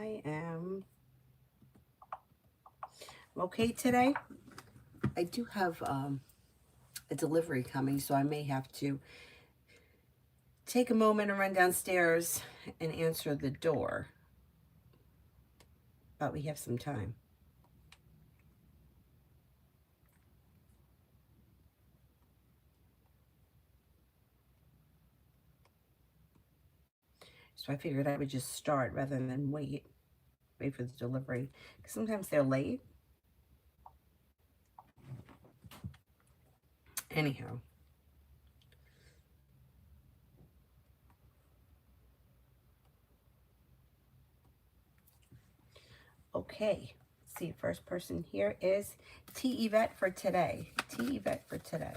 I am okay today. I do have a delivery coming, so I may have to take a moment and run downstairs and answer the door. But we have some time. So I figured I would just start rather than wait for the delivery. Because sometimes they're late. Anyhow. Okay. Let's see, first person here is T. Yvette for today. T. Yvette for today.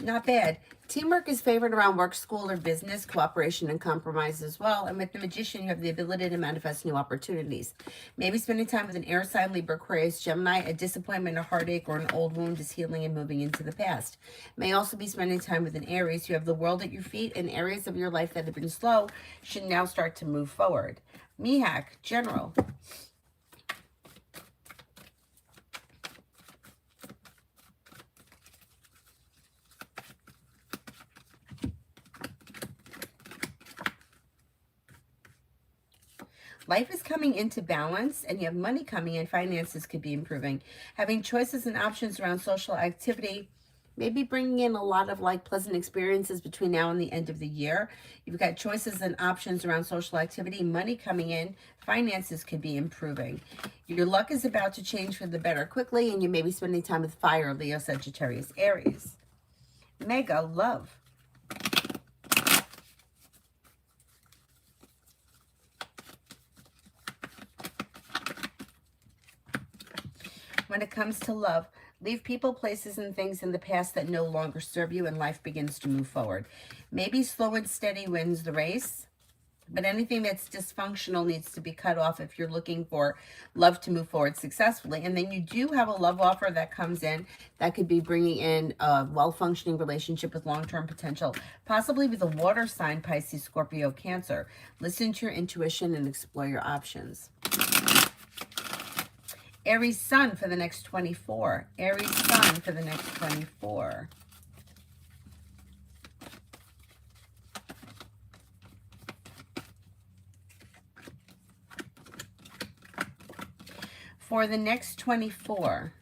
Not bad. Teamwork is favored around work, school, or business, cooperation and compromise as well. And with the Magician, you have the ability to manifest new opportunities. Maybe spending time with an air sign, Libra, Aquarius, Gemini, a disappointment, a heartache, or an old wound is healing and moving into the past. May also be spending time with an Aries. You have the world at your feet, and areas of your life that have been slow should now start to move forward. Mihak, General. Life is coming into balance and you have money coming in. Finances could be improving. Having choices and options around social activity, maybe bringing in a lot of like pleasant experiences between now and the end of the year. You've got choices and options around social activity, money coming in, finances could be improving. Your luck is about to change for the better quickly, and you may be spending time with fire, Leo, Sagittarius, Aries. Mega love. When it comes to love, leave people, places, and things in the past that no longer serve you, and life begins to move forward. Maybe slow and steady wins the race, but anything that's dysfunctional needs to be cut off if you're looking for love to move forward successfully. And then you do have a love offer that comes in that could be bringing in a well-functioning relationship with long-term potential, possibly with a water sign, Pisces, Scorpio, Cancer. Listen to your intuition and explore your options. Aries Sun for the next 24. Aries Sun for the next 24. For the next 24,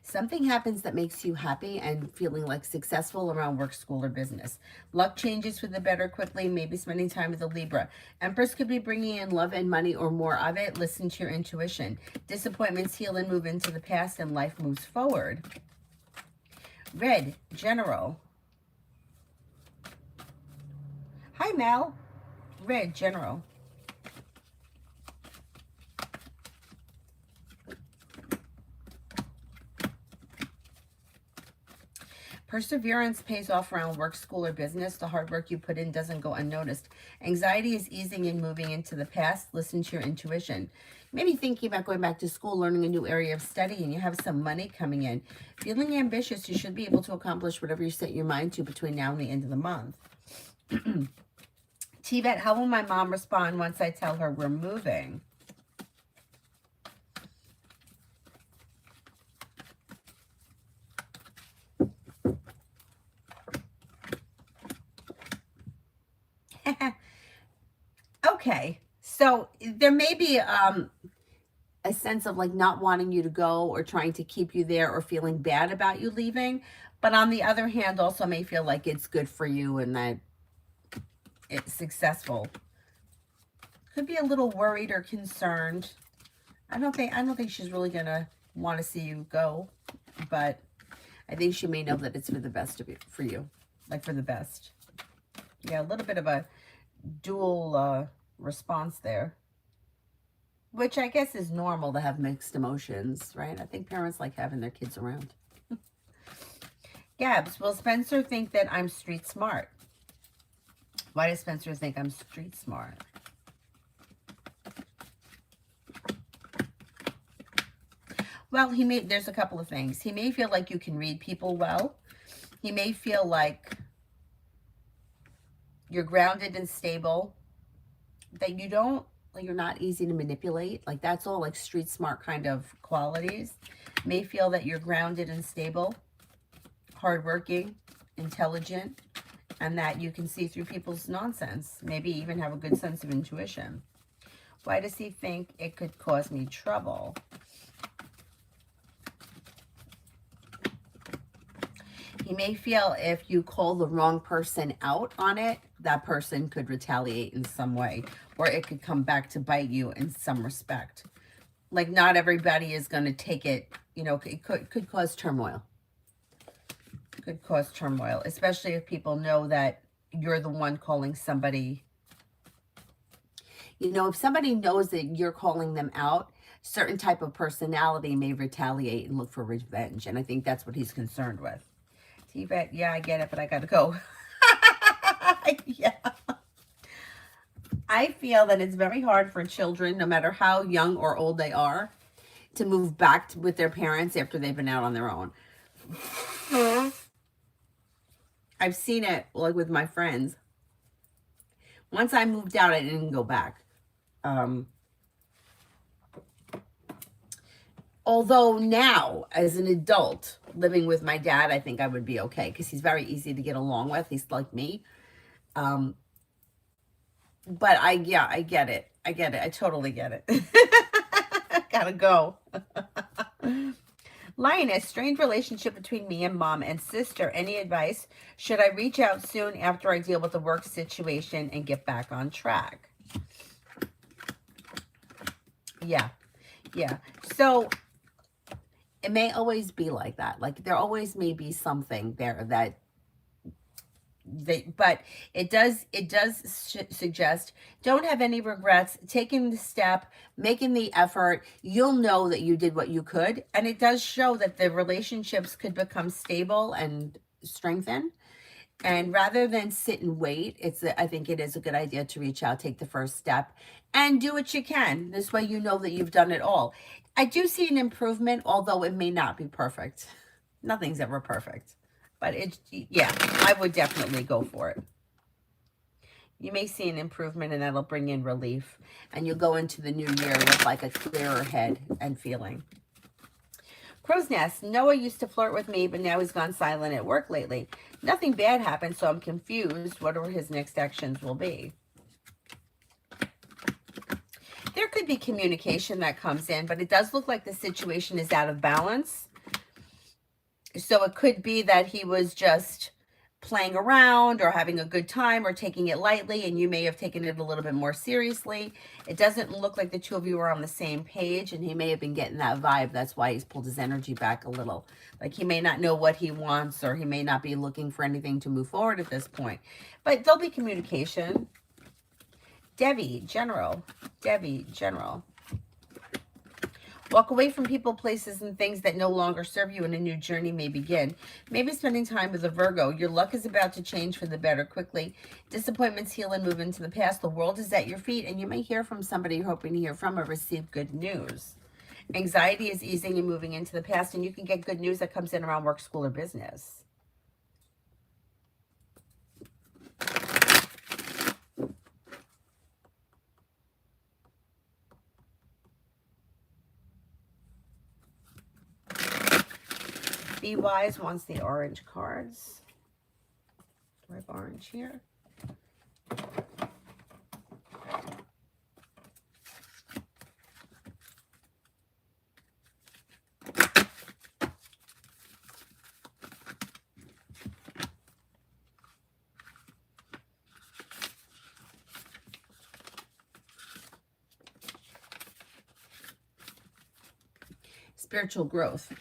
something happens that makes you happy and feeling like successful around work, school, or business. Luck changes for the better quickly, maybe spending time with a Libra. Empress could be bringing in love and money or more of it. Listen to your intuition. Disappointments heal and move into the past, and life moves forward. Red, General. Hi, Mel. Red, General. Perseverance pays off around work, school, or business. The hard work you put in doesn't go unnoticed. Anxiety is easing and moving into the past. Listen to your intuition. Maybe thinking about going back to school, learning a new area of study, and you have some money coming in. Feeling ambitious, you should be able to accomplish whatever you set your mind to between now and the end of the month. T-Vet, how will my mom respond once I tell her we're moving? Okay, so there may be a sense of like not wanting you to go or trying to keep you there or feeling bad about you leaving, but on the other hand also may feel like it's good for you and that it's successful. Could be a little worried or concerned. I don't think she's really gonna want to see you go, but I think she may know that it's for the best of you, for you, like for the best. Yeah, a little bit of a dual response there, which I guess is normal to have mixed emotions, right? I think parents like having their kids around. Gabs, will Spencer think that I'm street smart? Why does Spencer think I'm street smart? Well, there's a couple of things. He may feel like you can read people well. He may feel like you're grounded and stable, that you're not easy to manipulate. Like, that's all like street smart kind of qualities. May feel that you're grounded and stable, hardworking, intelligent, and that you can see through people's nonsense. Maybe even have a good sense of intuition. Why does he think it could cause me trouble? He may feel if you call the wrong person out on it, that person could retaliate in some way, or it could come back to bite you in some respect. Like, not everybody is going to take it, it could cause turmoil. Could cause turmoil, especially if people know that you're the one calling somebody. If somebody knows that you're calling them out, certain type of personality may retaliate and look for revenge. And I think that's what he's concerned with. T-Vet, yeah, I get it, but I got to go. Yeah. I feel that it's very hard for children, no matter how young or old they are, to move back with their parents after they've been out on their own. I've seen it like with my friends. Once I moved out, I didn't go back. Although now, as an adult, living with my dad, I think I would be okay because he's very easy to get along with. He's like me. But I get it. I get it. I totally get it. Gotta go. Lioness, strained relationship between me and mom and sister. Any advice? Should I reach out soon after I deal with the work situation and get back on track? Yeah. So it may always be like that. Like, there always may be something there but it does suggest don't have any regrets, taking the step, making the effort. You'll know that you did what you could, and it does show that the relationships could become stable and strengthen. And rather than sit and wait, I think it is a good idea to reach out, take the first step, and do what you can. This way you know that you've done it all. I do see an improvement, although it may not be perfect. Nothing's ever perfect. But I would definitely go for it. You may see an improvement, and that'll bring in relief. And you'll go into the new year with like a clearer head and feeling. Crow's Nest. Noah used to flirt with me, but now he's gone silent at work lately. Nothing bad happened, so I'm confused. What are his next actions will be? There could be communication that comes in, but it does look like the situation is out of balance. So it could be that he was just playing around or having a good time or taking it lightly, and you may have taken it a little bit more seriously. It doesn't look like the two of you are on the same page, and he may have been getting that vibe. That's why he's pulled his energy back a little. Like, he may not know what he wants, or he may not be looking for anything to move forward at this point. But there'll be communication. Debbie, General. Walk away from people, places, and things that no longer serve you, and a new journey may begin. Maybe spending time with a Virgo. Your luck is about to change for the better quickly. Disappointments heal and move into the past. The world is at your feet, and you may hear from somebody you're hoping to hear from or receive good news. Anxiety is easing and moving into the past, and you can get good news that comes in around work, school, or business. Be Wise wants the orange cards. Do I have orange here? Spiritual growth.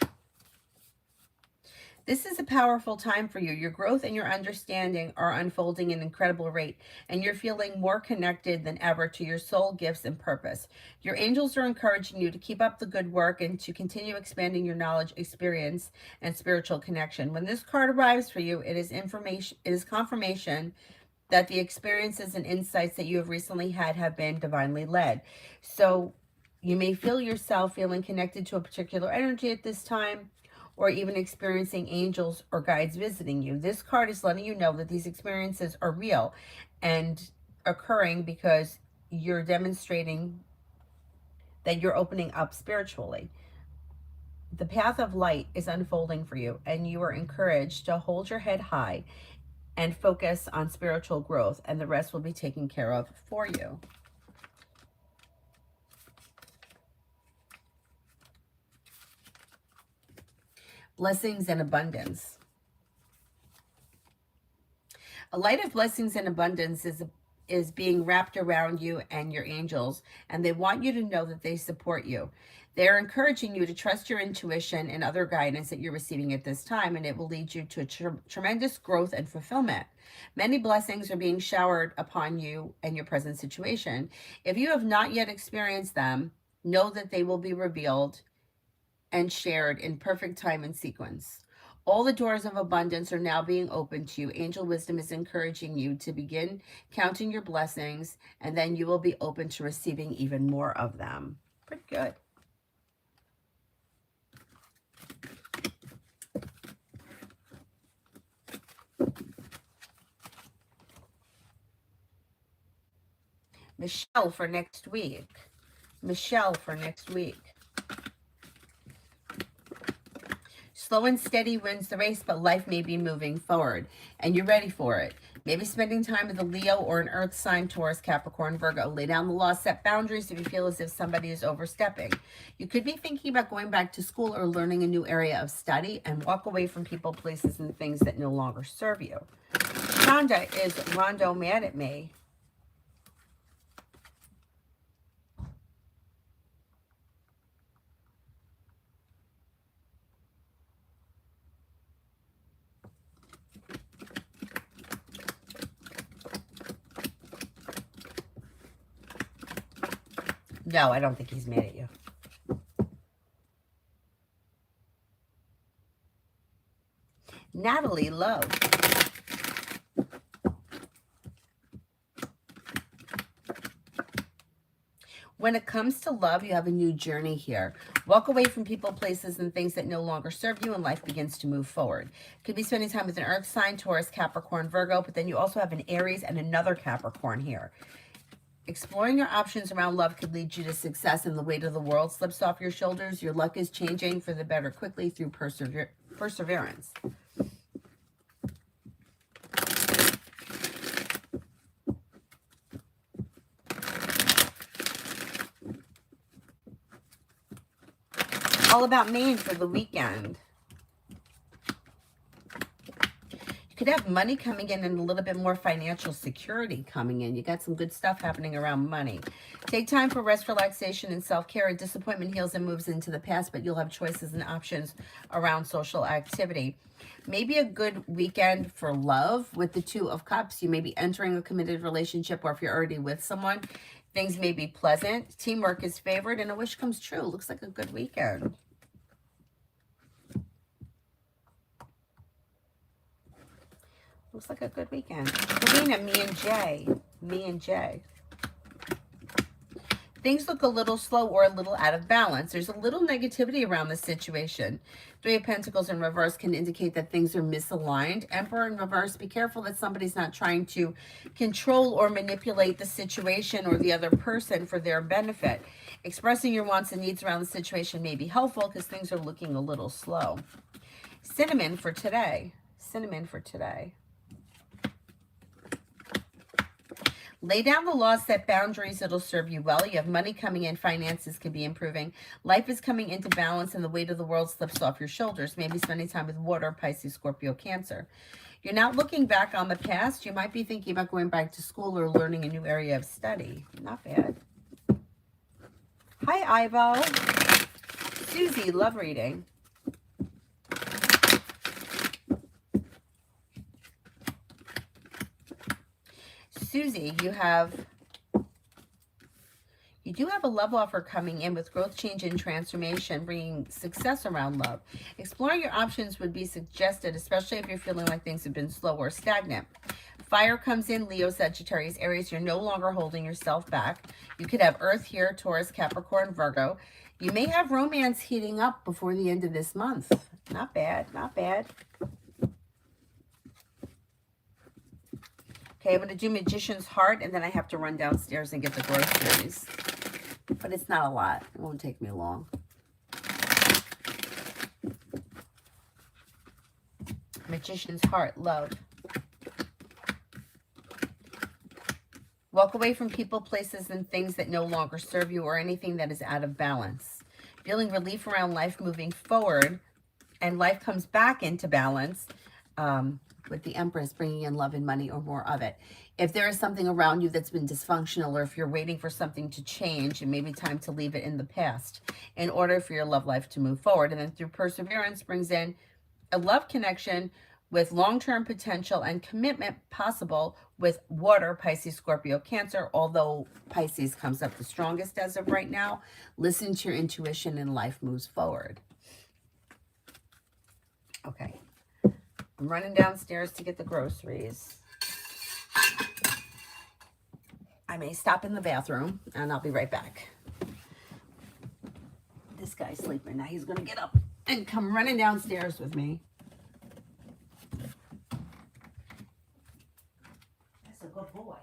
This is a powerful time for you. Your growth and your understanding are unfolding at an incredible rate, and you're feeling more connected than ever to your soul, gifts, and purpose. Your angels are encouraging you to keep up the good work and to continue expanding your knowledge, experience, and spiritual connection. When this card arrives for you, it is confirmation that the experiences and insights that you have recently had have been divinely led. So You may feel yourself feeling connected to a particular energy at this time, or even experiencing angels or guides visiting you. This card is letting you know that these experiences are real and occurring because you're demonstrating that you're opening up spiritually. The path of light is unfolding for you, and you are encouraged to hold your head high and focus on spiritual growth, and the rest will be taken care of for you. Blessings and abundance. A light of blessings and abundance is being wrapped around you and your angels, and they want you to know that they support you. They're encouraging you to trust your intuition and other guidance that you're receiving at this time, and it will lead you to tremendous growth and fulfillment. Many blessings are being showered upon you and your present situation. If you have not yet experienced them, know that they will be revealed and shared in perfect time and sequence. All the doors of abundance are now being opened to you. Angel wisdom is encouraging you to begin counting your blessings, and then you will be open to receiving even more of them. Pretty good. Michelle for next week. Michelle for next week. Slow and steady wins the race, but life may be moving forward, and you're ready for it. Maybe spending time with a Leo or an Earth sign, Taurus, Capricorn, Virgo. Lay down the law, set boundaries if you feel as if somebody is overstepping. You could be thinking about going back to school or learning a new area of study, and walk away from people, places, and things that no longer serve you. Shonda is Rondo mad at me. No, I don't think he's mad at you. Natalie Lowe. When it comes to love, you have a new journey here. Walk away from people, places, and things that no longer serve you, and life begins to move forward. Could be spending time with an Earth sign, Taurus, Capricorn, Virgo, but then you also have an Aries and another Capricorn here. Exploring your options around love could lead you to success, and the weight of the world slips off your shoulders. Your luck is changing for the better quickly through perseverance. All About Maine for the weekend. You could have money coming in and a little bit more financial security coming in. You got some good stuff happening around money. Take time for rest, relaxation, and self-care. Disappointment heals and moves into the past, but you'll have choices and options around social activity. Maybe a good weekend for love with the Two of Cups. You may be entering a committed relationship, or if you're already with someone, things may be pleasant. Teamwork is favored, and a wish comes true. Looks like a good weekend. Looks like a good weekend. Karina, me and Jay. Things look a little slow or a little out of balance. There's a little negativity around the situation. Three of Pentacles in reverse can indicate that things are misaligned. Emperor in reverse, be careful that somebody's not trying to control or manipulate the situation or the other person for their benefit. Expressing your wants and needs around the situation may be helpful because things are looking a little slow. Cinnamon for today. Cinnamon for today. Lay down the law, set boundaries, it'll serve you well. You have money coming in, finances could be improving. Life is coming into balance and the weight of the world slips off your shoulders. Maybe spending time with water, Pisces, Scorpio, Cancer. You're not looking back on the past. You might be thinking about going back to school or learning a new area of study. Not bad. Hi, Ivo. Susie, love reading. Susie, you do have a love offer coming in with growth, change, and transformation, bringing success around love. Exploring your options would be suggested, especially if you're feeling like things have been slow or stagnant. fire comes in, Leo, Sagittarius, Aries. You're no longer holding yourself back. You could have Earth here, Taurus, Capricorn, Virgo. You may have romance heating up before the end of this month. Not bad, not bad. Okay, I'm going to do Magician's Heart, and then I have to run downstairs and get the groceries. But it's not a lot. It won't take me long. Magician's Heart, love. Walk away from people, places, and things that no longer serve you or anything that is out of balance. Feeling relief around life moving forward, and life comes back into balance with the Empress bringing in love and money or more of it. If there is something around you that's been dysfunctional, or if you're waiting for something to change, it may be time to leave it in the past in order for your love life to move forward. And then through perseverance brings in a love connection with long-term potential and commitment possible with water, Pisces, Scorpio, Cancer, although Pisces comes up the strongest as of right now. Listen to your intuition and life moves forward. Okay. I'm running downstairs to get the groceries. I may stop in the bathroom, and I'll be right back. This guy's sleeping. Now he's going to get up and come running downstairs with me. That's a good boy.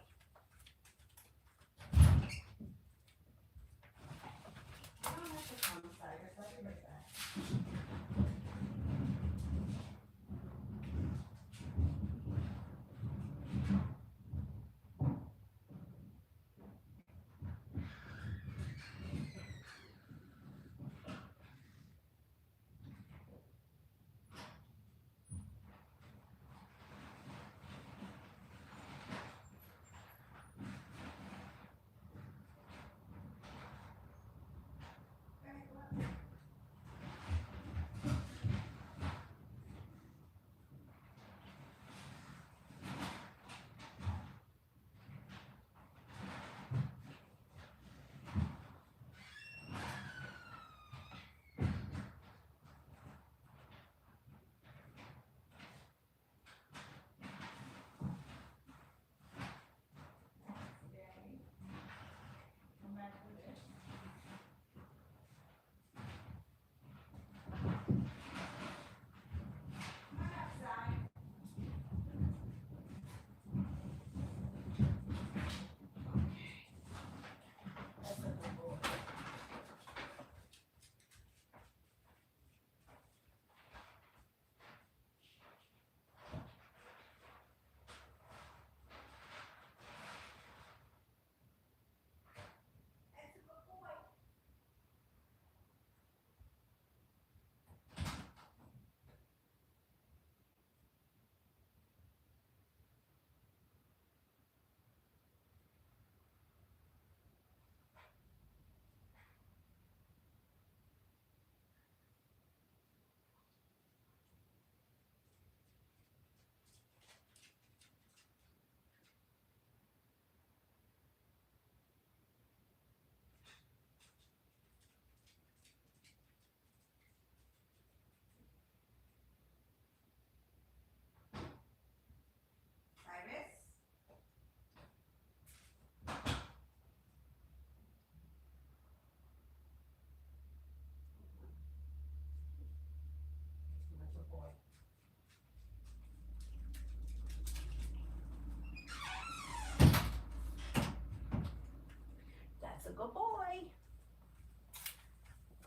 That's a good boy.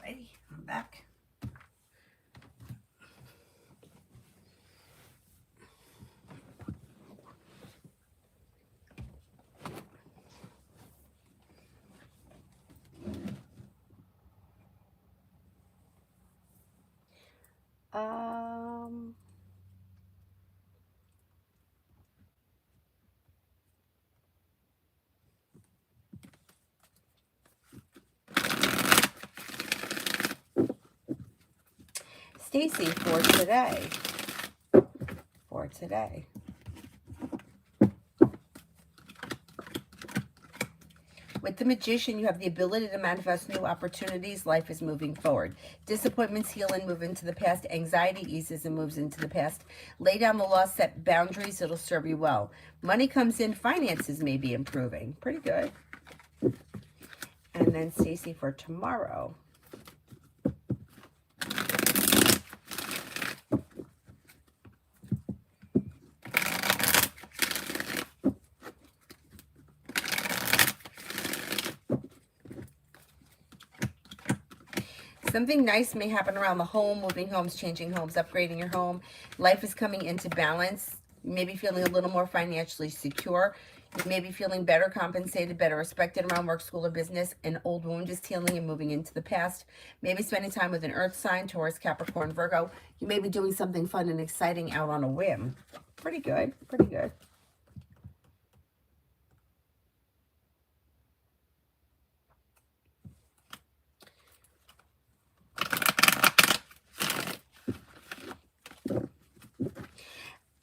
Ready? I'm back. Stacy, for today. For today. With With the Magician, you have the ability to manifest new opportunities. Life is moving forward. Disappointments heal and move into the past. Anxiety eases and moves into the past. Lay down the law, set boundaries. It'll serve you well. Money comes in. Finances may be improving. Pretty good. And then Stacey for tomorrow. Something nice may happen around the home, moving homes, changing homes, upgrading your home. Life is coming into balance. You may be feeling a little more financially secure. You may be feeling better compensated, better respected around work, school, or business. An old wound is healing and moving into the past. Maybe spending time with an earth sign, Taurus, Capricorn, Virgo. You may be doing something fun and exciting out on a whim. Pretty good, pretty good.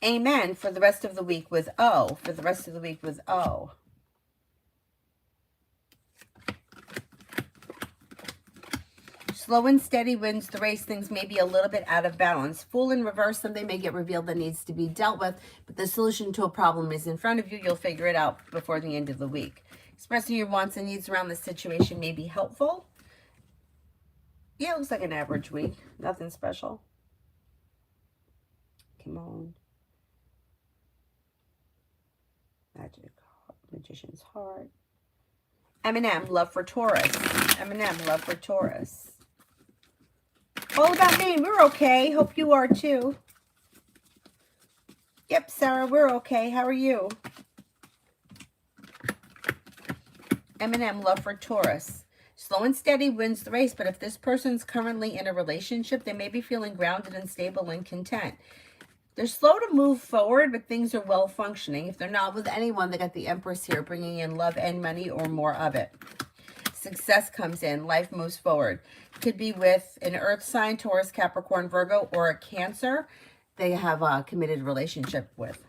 Amen for the rest of the week with O. For the rest of the week with O. Slow and steady wins the race. Things may be a little bit out of balance. Fool in reverse. Something may get revealed that needs to be dealt with, but the solution to a problem is in front of you. You'll figure it out before the end of the week. Expressing your wants and needs around the situation may be helpful. Yeah, it looks like an average week. Nothing special. Come on. Magic, Magician's heart. Eminem, love for Taurus. Eminem, love for Taurus. All about me. We're okay. Hope you are too. Yep, Sarah, we're okay. How are you? Eminem, love for Taurus. Slow and steady wins the race, but if this person's currently in a relationship, they may be feeling grounded and stable and content. They're slow to move forward, but things are well functioning. If they're not with anyone, they got the Empress here, bringing in love and money or more of it. Success comes in. Life moves forward. Could be with an earth sign, Taurus, Capricorn, Virgo, or a Cancer they have a committed relationship with,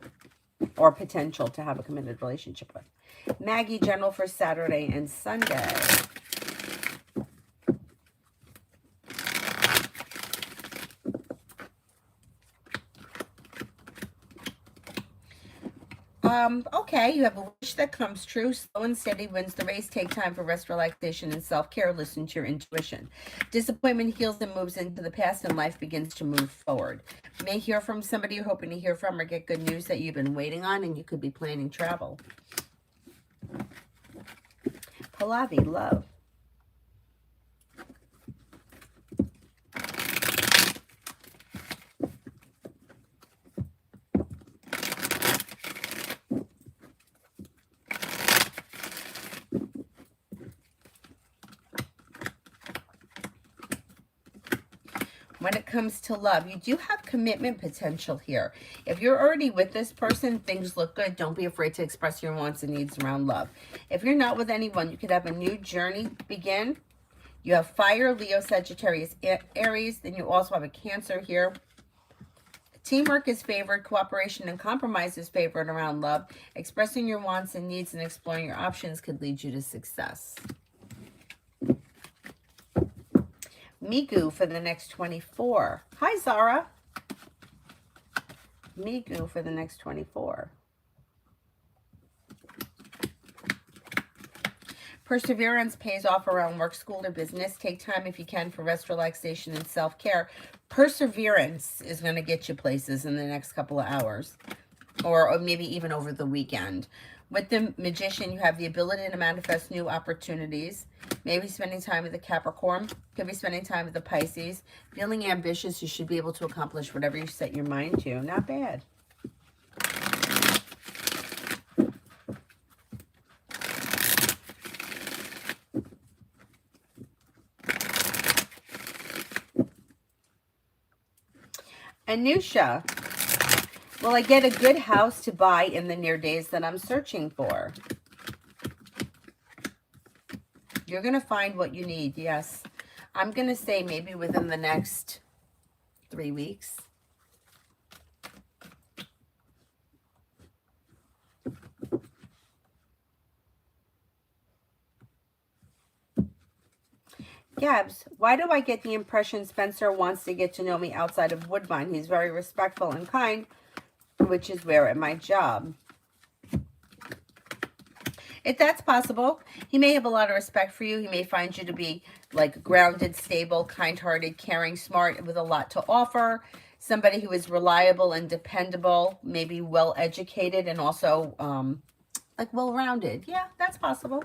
or potential to have a committed relationship with. Maggie, general for Saturday and Sunday. Okay, you have a wish that comes true. Slow and steady wins the race. Take time for rest, relaxation, and self-care. Listen to your intuition. Disappointment heals and moves into the past, and life begins to move forward. You may hear from somebody you're hoping to hear from, or get good news that you've been waiting on, and you could be planning travel. Pallavi, love. When it comes to love, you do have commitment potential here. If you're already with this person, things look good. Don't be afraid to express your wants and needs around love. If you're not with anyone, you could have a new journey begin. You have fire, Leo, Sagittarius, Aries. Then you also have a Cancer here. Teamwork is favored. Cooperation and compromise is favored around love. Expressing your wants and needs and exploring your options could lead you to success. Migu for the next 24. Hi, Zara. Migu for the next 24. Perseverance pays off around work, school, or business. Take time if you can for rest, relaxation, and self-care. Perseverance is going to get you places in the next couple of hours, or maybe even over the weekend. With the Magician, you have the ability to manifest new opportunities. Maybe spending time with the Capricorn. Could be spending time with the Pisces. Feeling ambitious, you should be able to accomplish whatever you set your mind to. Not bad. Anusha, will I get a good house to buy in the near days that I'm searching for? You're going to find what you need, yes. I'm going to say maybe within the next 3 weeks. Gabs, why do I get the impression Spencer wants to get to know me outside of Woodbine? He's very respectful and kind, which is where at my job. If that's possible, he may have a lot of respect for you. He may find you to be like grounded, stable, kind-hearted, caring, smart, with a lot to offer. Somebody who is reliable and dependable, maybe well-educated and also like well-rounded. Yeah, that's possible.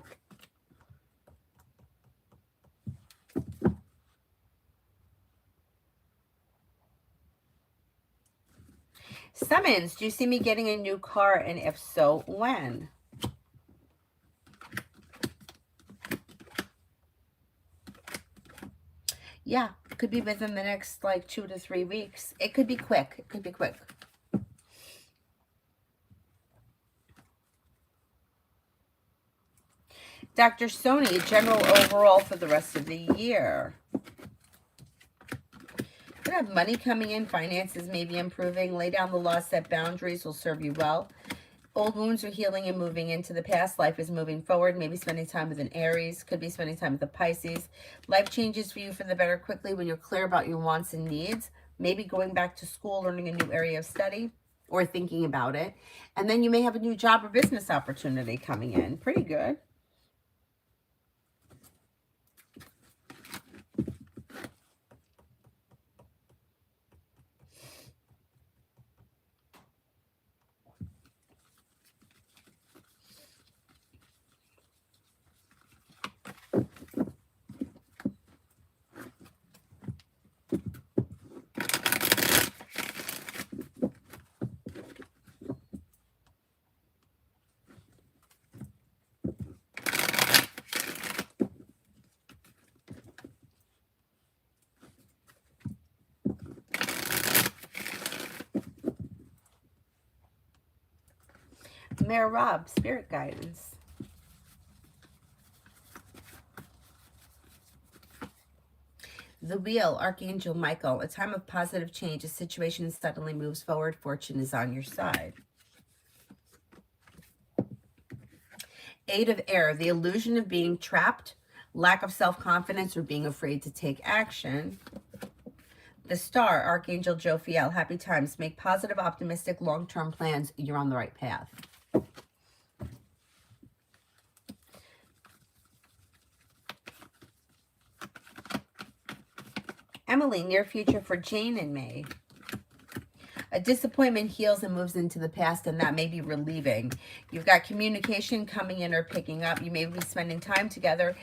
Simmons, do you see me getting a new car? And if so, when? Yeah, could be within the next like 2 to 3 weeks. It could be quick. It could be quick. Dr. Sony, general overall for the rest of the year. You have money coming in, finances may be improving. Lay down the law, set boundaries will serve you well. Old wounds are healing and moving into the past. Life is moving forward. Maybe spending time with an Aries. Could be spending time with a Pisces. Life changes for you for the better quickly when you're clear about your wants and needs. Maybe going back to school, learning a new area of study, or thinking about it. And then you may have a new job or business opportunity coming in. Pretty good. Mayor Rob, spirit guidance. The Wheel, Archangel Michael, a time of positive change. A situation suddenly moves forward. Fortune is on your side. Eight of Air, the illusion of being trapped, lack of self-confidence, or being afraid to take action. The Star, Archangel Jophiel, happy times. Make positive, optimistic, long-term plans. You're on the right path. Emily, near future for Jane and May. A disappointment heals and moves into the past, and that may be relieving. You've got communication coming in or picking up. You may be spending time together.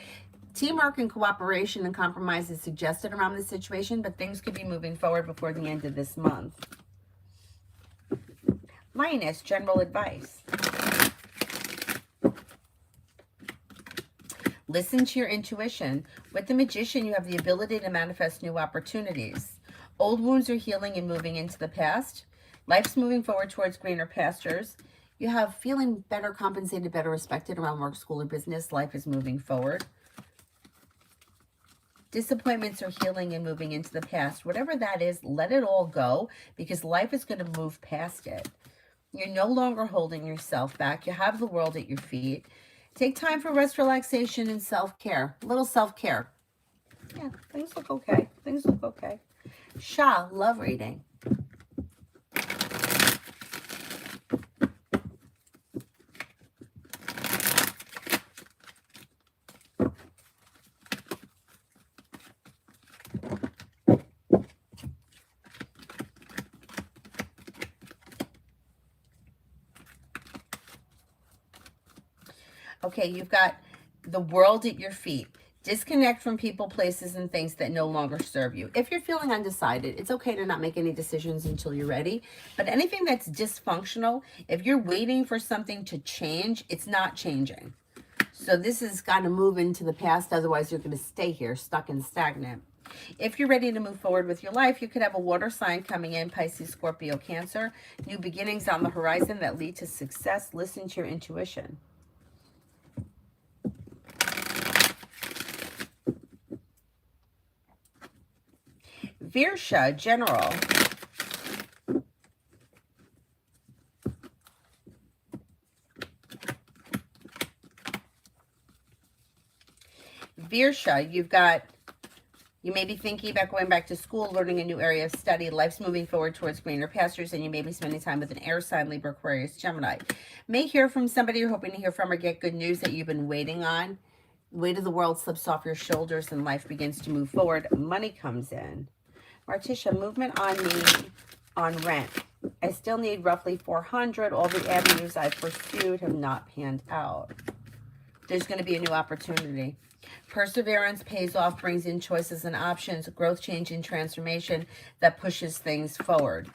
Teamwork and cooperation and compromise is suggested around this situation, but things could be moving forward before the end of this month. Lioness, general advice. Listen to your intuition. With the Magician, you have the ability to manifest new opportunities. Old wounds are healing and moving into the past. Life's moving forward towards greener pastures. You have feeling better compensated, better respected around work, school, or business. Life is moving forward. Disappointments are healing and moving into the past. Whatever that is, let it all go, because life is going to move past it. You're no longer holding yourself back. You have the world at your feet. Take time for rest, relaxation, and self-care. A little self-care. Yeah, things look okay. Things look okay. Shah, love reading. Okay, you've got the world at your feet. Disconnect from people, places, and things that no longer serve you. If you're feeling undecided, it's okay to not make any decisions until you're ready. But anything that's dysfunctional, if you're waiting for something to change, it's not changing. So this has got to move into the past. Otherwise, you're going to stay here, stuck and stagnant. If you're ready to move forward with your life, you could have a water sign coming in, Pisces, Scorpio, Cancer. New beginnings on the horizon that lead to success. Listen to your intuition. Virsha, general. Virsha, you've got You may be thinking about going back to school, learning a new area of study. Life's moving forward towards greener pastures, and you may be spending time with an air sign, Libra, Aquarius, Gemini. May hear from somebody you're hoping to hear from or get good news that you've been waiting on. Weight of the world slips off your shoulders and life begins to move forward. Money comes in. Martisha, movement on me on rent. I still need roughly 400. All the avenues I've pursued have not panned out. There's going to be a new opportunity. Perseverance pays off, brings in choices and options, growth, change, and transformation that pushes things forward.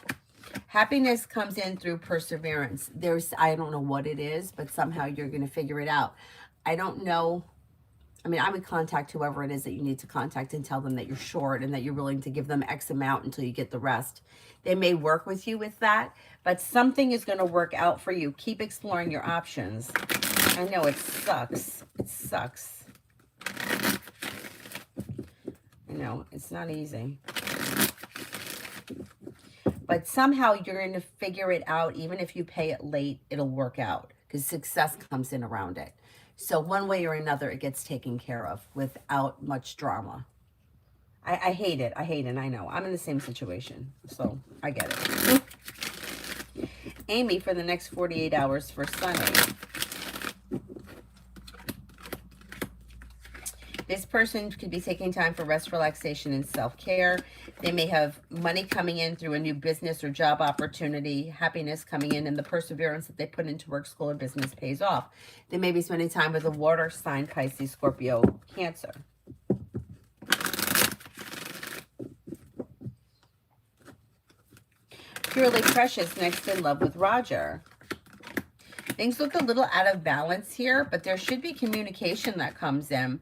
Happiness comes in through perseverance. I don't know what it is, but somehow you're going to figure it out. I don't know. I mean, I would contact whoever it is that you need to contact and tell them that you're short and that you're willing to give them X amount until you get the rest. They may work with you with that, but something is going to work out for you. Keep exploring your options. I know it sucks. It sucks. I know it's not easy. But somehow you're going to figure it out. Even if you pay it late, it'll work out because success comes in around it. So one way or another, it gets taken care of without much drama. I hate it. I hate it. I know. I'm in the same situation. So I get it. Amy, for the next 48 hours for Sunny. This person could be taking time for rest, relaxation, and self-care. They may have money coming in through a new business or job opportunity, happiness coming in, and the perseverance that they put into work, school, or business pays off. They may be spending time with a water sign, Pisces, Scorpio, Cancer. Purely Precious, next in love with Roger. Things look a little out of balance here, but there should be communication that comes in.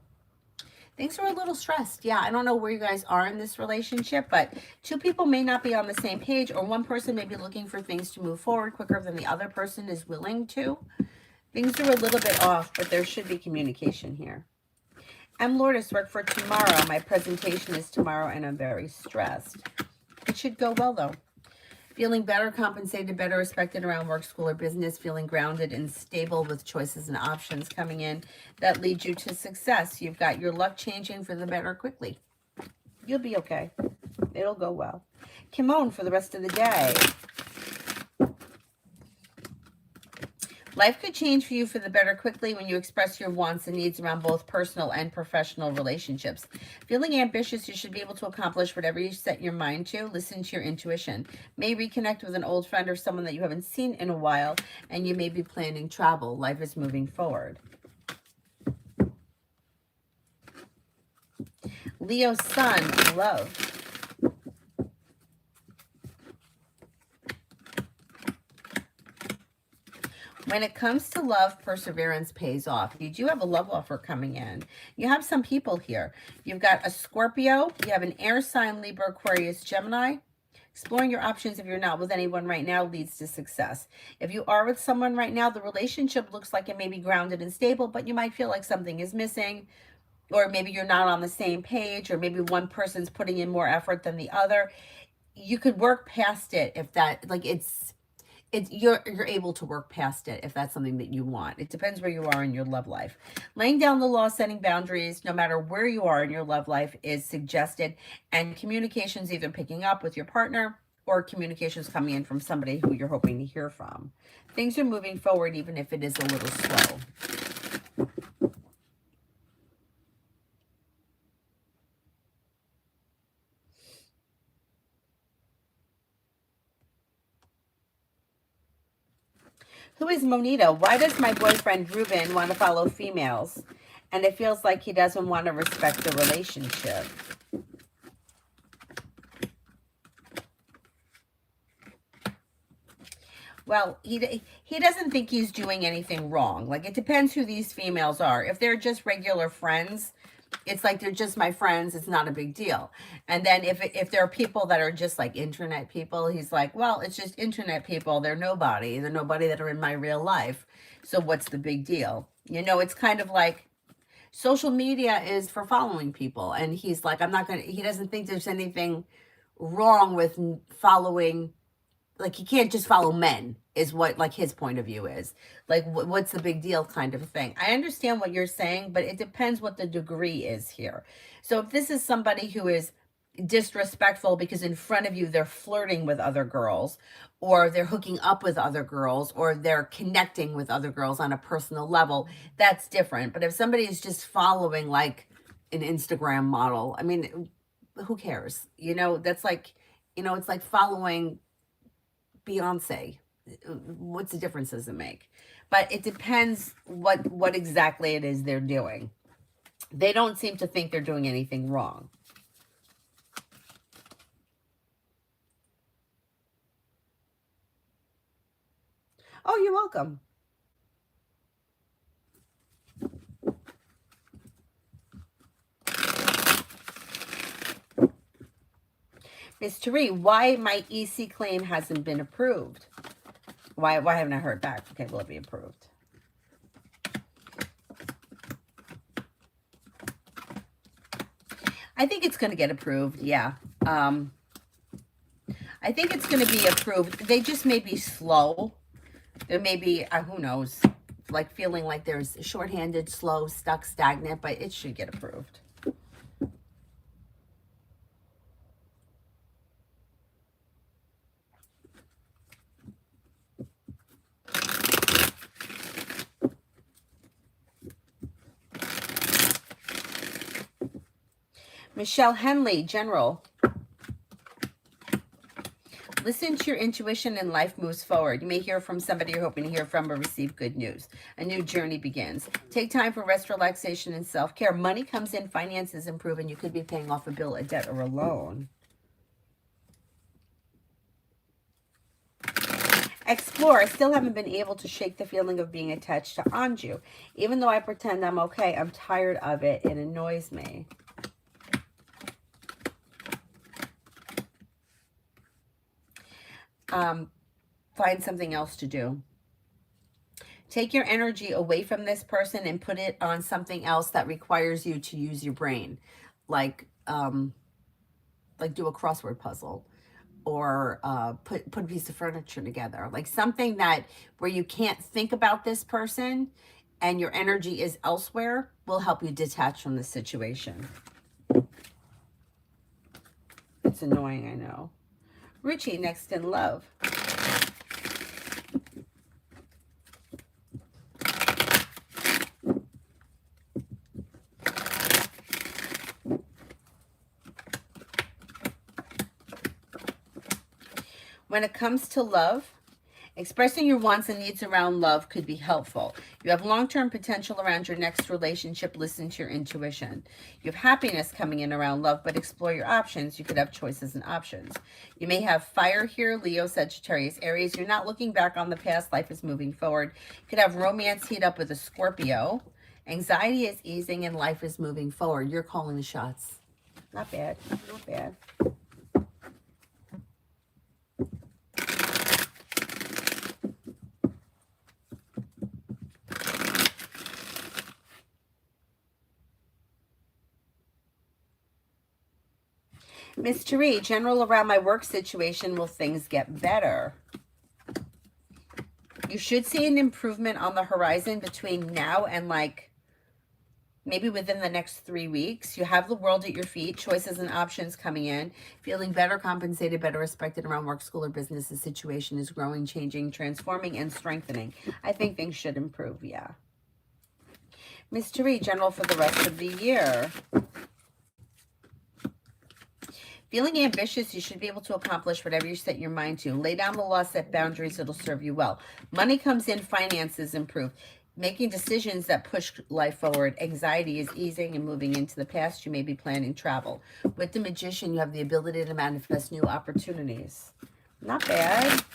Things are a little stressed. Yeah, I don't know where you guys are in this relationship, but two people may not be on the same page, or one person may be looking for things to move forward quicker than the other person is willing to. Things are a little bit off, but there should be communication here. I'm Lourdes, work for tomorrow. My presentation is tomorrow, and I'm very stressed. It should go well, though. Feeling better, compensated, better respected around work, school, or business. Feeling grounded and stable with choices and options coming in that lead you to success. You've got your luck changing for the better quickly. You'll be okay. It'll go well. Kimon for the rest of the day. Life could change for you for the better quickly when you express your wants and needs around both personal and professional relationships. Feeling ambitious, you should be able to accomplish whatever you set your mind to. Listen to your intuition. May reconnect with an old friend or someone that you haven't seen in a while, and you may be planning travel. Life is moving forward. Leo, Sun, love. When it comes to love, perseverance pays off. You do have a love offer coming in. You have some people here. You've got a Scorpio. You have an air sign, Libra, Aquarius, Gemini. Exploring your options if you're not with anyone right now leads to success. If you are with someone right now, the relationship looks like it may be grounded and stable, but you might feel like something is missing, or maybe you're not on the same page, or maybe one person's putting in more effort than the other. You could work past it if that, like, you're able to work past it if that's something that you want. It depends where you are in your love life. Laying down the law, setting boundaries, no matter where you are in your love life, is suggested. And communications either picking up with your partner or communications coming in from somebody who you're hoping to hear from. Things are moving forward even if it is a little slow. Who is Monita? Why does my boyfriend Ruben want to follow females? And it feels like he doesn't want to respect the relationship. Well, he doesn't think he's doing anything wrong. Like, it depends who these females are. If they're just regular friends, it's like they're just my friends. It's not a big deal. And then if there are people that are just like internet people, he's like, well, it's just internet people. They're nobody. They're nobody that are in my real life. So what's the big deal? You know, it's kind of like social media is for following people. And he's like, he doesn't think there's anything wrong with following like he can't just follow men is what like his point of view is. Like what's the big deal kind of thing. I understand what you're saying, but it depends what the degree is here. So if this is somebody who is disrespectful because in front of you they're flirting with other girls, or they're hooking up with other girls, or they're connecting with other girls on a personal level, that's different. But if somebody is just following like an Instagram model, I mean, who cares? You know, that's like, you know, it's like following Beyonce. What's the difference does it make? But it depends what exactly it is they're doing. They don't seem to think they're doing anything wrong. Oh, you're welcome. Ms. Tari, why my EC claim hasn't been approved? Why haven't I heard back? Okay, will it be approved? I think it's going to get approved, yeah. I think it's going to be approved. They just may be slow. There may be, who knows, like feeling like there's shorthanded, slow, stuck, stagnant, but it should get approved. Michelle Henley, General. Listen to your intuition and life moves forward. You may hear from somebody you're hoping to hear from or receive good news. A new journey begins. Take time for rest, relaxation, and self-care. Money comes in, finances improve, and you could be paying off a bill, a debt, or a loan. Explore. I still haven't been able to shake the feeling of being attached to Anju. Even though I pretend I'm okay, I'm tired of it. It annoys me. Find something else to do. Take your energy away from this person and put it on something else that requires you to use your brain. Like do a crossword puzzle, or put a piece of furniture together. Like something that where you can't think about this person and your energy is elsewhere will help you detach from the situation. It's annoying, I know. Richie, next in love. When it comes to love, expressing your wants and needs around love could be helpful. You have long-term potential around your next relationship. Listen to your intuition. You have happiness coming in around love, but explore your options. You could have choices and options. You may have fire here, Leo, Sagittarius, Aries. You're not looking back on the past. Life is moving forward. You could have romance heat up with a Scorpio. Anxiety is easing and life is moving forward. You're calling the shots. Not bad. Not bad. Miss Tari, general around my work situation, will things get better? You should see an improvement on the horizon between now and like maybe within the next 3 weeks. You have the world at your feet, choices and options coming in, feeling better compensated, better respected around work, school, or business. The situation is growing, changing, transforming, and strengthening. I think things should improve, yeah. Miss Tari, general for the rest of the year. Feeling ambitious, you should be able to accomplish whatever you set your mind to. Lay down the law, set boundaries, it'll serve you well. Money comes in, finances improve. Making decisions that push life forward. Anxiety is easing and moving into the past. You may be planning travel. With the Magician, you have the ability to manifest new opportunities. Not bad.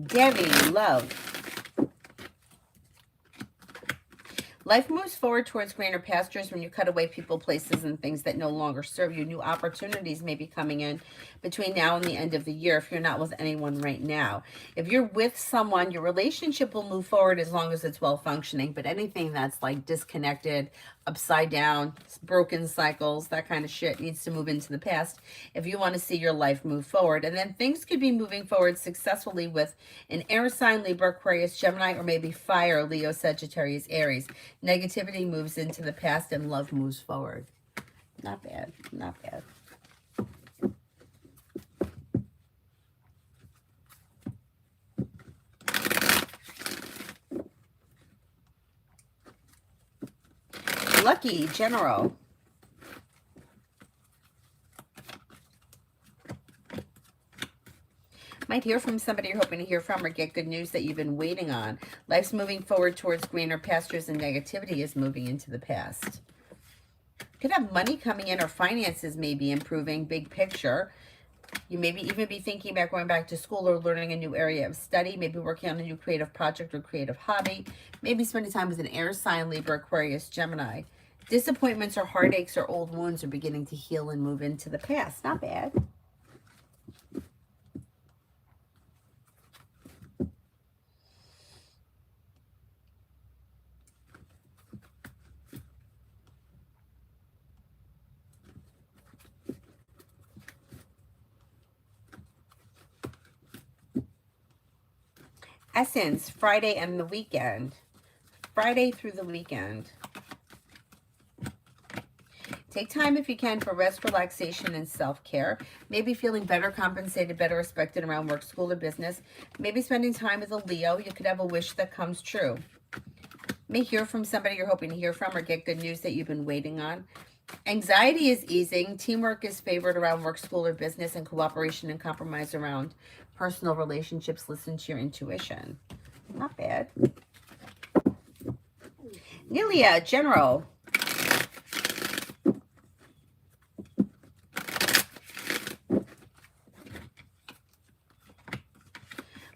Debbie, love. Life moves forward towards greener pastures when you cut away people, places, and things that no longer serve you. New opportunities may be coming in between now and the end of the year if you're not with anyone right now. If you're with someone, your relationship will move forward as long as it's well functioning. But anything that's like disconnected, upside down, broken cycles, that kind of shit needs to move into the past if you want to see your life move forward. And then things could be moving forward successfully with an air sign, Libra, Aquarius, Gemini, or maybe fire, Leo, Sagittarius, Aries. Negativity moves into the past and love moves forward. Not bad. Not bad. Lucky General. Might hear from somebody you're hoping to hear from or get good news that you've been waiting on. Life's moving forward towards greener pastures and negativity is moving into the past. Could have money coming in or finances may be improving, big picture. You maybe even be thinking about going back to school or learning a new area of study, maybe working on a new creative project or creative hobby, maybe spending time with an air sign, Libra, Aquarius, Gemini. Disappointments or heartaches or old wounds are beginning to heal and move into the past. Not bad. Essence, Friday and the weekend. Friday through the weekend. Take time if you can for rest, relaxation, and self-care. Maybe feeling better compensated, better respected around work, school, or business. Maybe spending time with a Leo. You could have a wish that comes true. May hear from somebody you're hoping to hear from or get good news that you've been waiting on. Anxiety is easing. Teamwork is favored around work, school, or business, and cooperation and compromise around personal relationships. Listen to your intuition. Not bad. Nelia, General.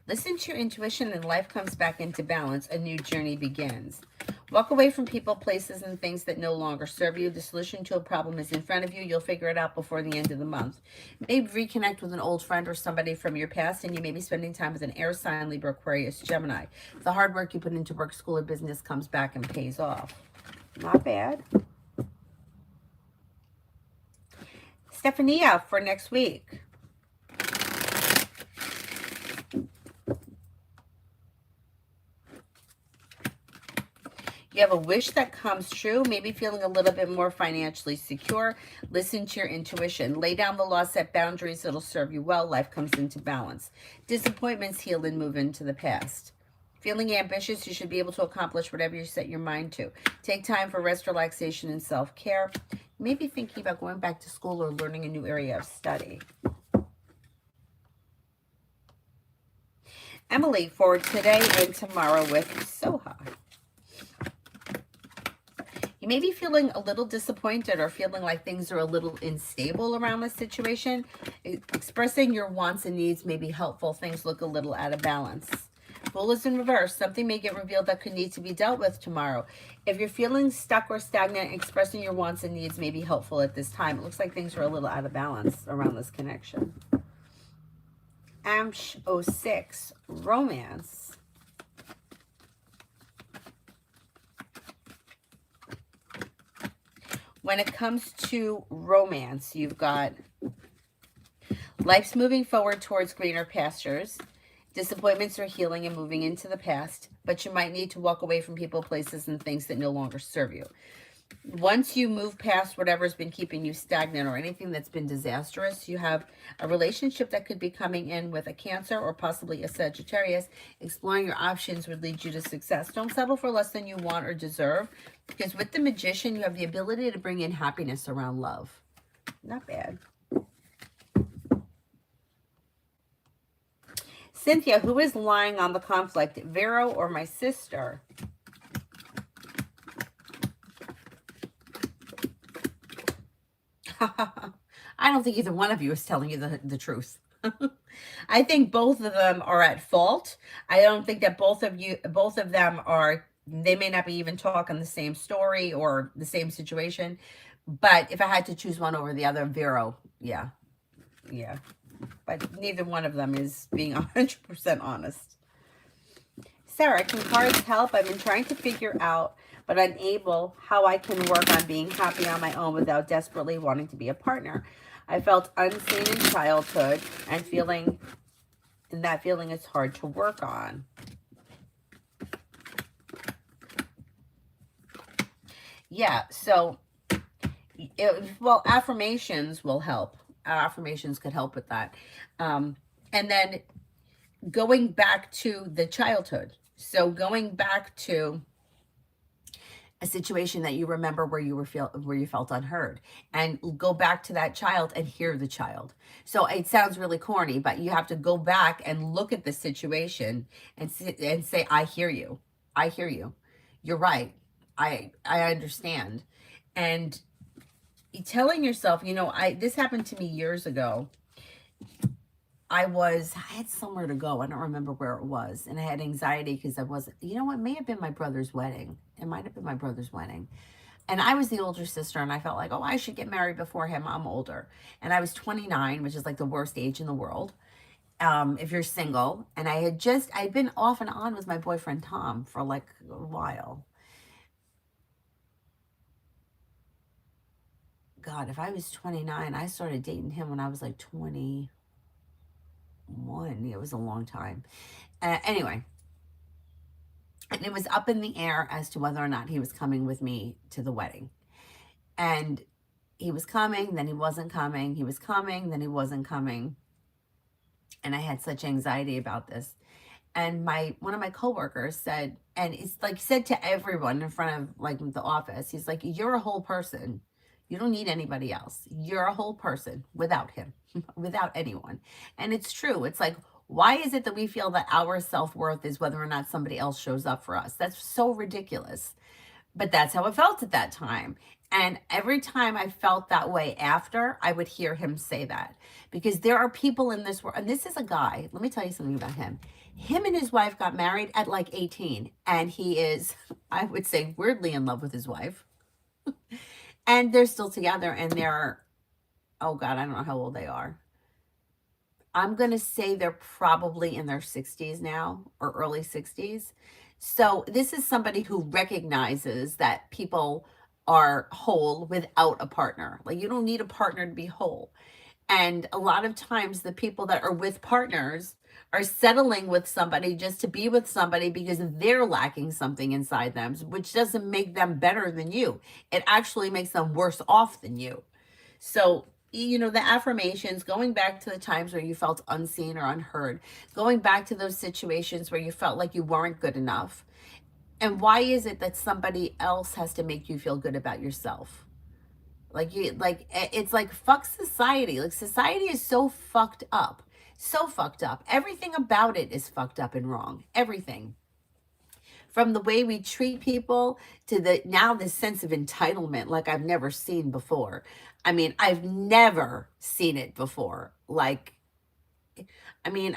Listen to your intuition and life comes back into balance. A new journey begins. Walk away from people, places, and things that no longer serve you. The solution to a problem is in front of you. You'll figure it out before the end of the month. Maybe reconnect with an old friend or somebody from your past, and you may be spending time with an air sign, Libra, Aquarius, Gemini. The hard work you put into work, school, or business comes back and pays off. Not bad. Stephania for next week. You have a wish that comes true, maybe feeling a little bit more financially secure. Listen to your intuition. Lay down the law, set boundaries. It'll serve you well. Life comes into balance. Disappointments heal and move into the past. Feeling ambitious, you should be able to accomplish whatever you set your mind to. Take time for rest, relaxation, and self-care. Maybe thinking about going back to school or learning a new area of study. Emily for today and tomorrow with Soha. You may be feeling a little disappointed or feeling like things are a little unstable around this situation. Expressing your wants and needs may be helpful. Things look a little out of balance. Fool is in reverse. Something may get revealed that could need to be dealt with tomorrow. If you're feeling stuck or stagnant, expressing your wants and needs may be helpful at this time. It looks like things are a little out of balance around this connection. Amsh 06, romance. When it comes to romance, you've got life's moving forward towards greener pastures. Disappointments are healing and moving into the past, but you might need to walk away from people, places, and things that no longer serve you. Once you move past whatever's been keeping you stagnant or anything that's been disastrous, you have a relationship that could be coming in with a Cancer or possibly a Sagittarius. Exploring your options would lead you to success. Don't settle for less than you want or deserve, because with the Magician, you have the ability to bring in happiness around love. Not bad. Cynthia, who is lying on the conflict, Vero or my sister? I don't think either one of you is telling you the truth. I think both of them are at fault. I don't think that both of them are They may not be even talking the same story or the same situation. But if I had to choose one over the other, Vero, yeah, yeah. But neither one of them is being 100% honest. Sarah, can cards help? I've been trying to figure out, but unable, how I can work on being happy on my own without desperately wanting to be a partner. I felt unseen in childhood and that feeling is hard to work on. Yeah, so, well, affirmations will help. Affirmations could help with that. And then going back to the childhood. So going back to a situation that you remember where you felt unheard, and go back to that child and hear the child. So it sounds really corny, but you have to go back and look at the situation and say, I hear you. I hear you. You're right. I understand. And telling yourself, this happened to me years ago. I had somewhere to go. I don't remember where it was. And I had anxiety because I wasn't, it may have been my brother's wedding. It might have been my brother's wedding. And I was the older sister, and I felt like, oh, I should get married before him. I'm older. And I was 29, which is like the worst age in the world, if you're single. And I'd been off and on with my boyfriend, Tom, for like a while. God, if I was 29, I started dating him when I was like 21. It was a long time. Anyway, and it was up in the air as to whether or not he was coming with me to the wedding. And he was coming, then he wasn't coming. He was coming, then he wasn't coming. And I had such anxiety about this. And one of my coworkers said, and it's like said to everyone in front of like the office, he's like, you're a whole person. You don't need anybody else. You're a whole person without him, without anyone. And it's true. It's like, why is it that we feel that our self-worth is whether or not somebody else shows up for us? That's so ridiculous. But that's how it felt at that time. And every time I felt that way after, I would hear him say that. Because there are people in this world, and this is a guy, let me tell you something about him. Him and his wife got married at like 18. And he is, I would say, weirdly in love with his wife. And they're still together, and oh God, I don't know how old they are. I'm going to say they're probably in their 60s now, or early 60s. So this is somebody who recognizes that people are whole without a partner. Like, you don't need a partner to be whole. And a lot of times the people that are with partners are settling with somebody just to be with somebody because they're lacking something inside them, which doesn't make them better than you. It actually makes them worse off than you. So, the affirmations, going back to the times where you felt unseen or unheard, going back to those situations where you felt like you weren't good enough. And why is it that somebody else has to make you feel good about yourself? It's like, fuck society. Like, society is so fucked up. So fucked up. Everything about it is fucked up and wrong. Everything. From the way we treat people to this sense of entitlement like I've never seen before. I mean, I've never seen it before. I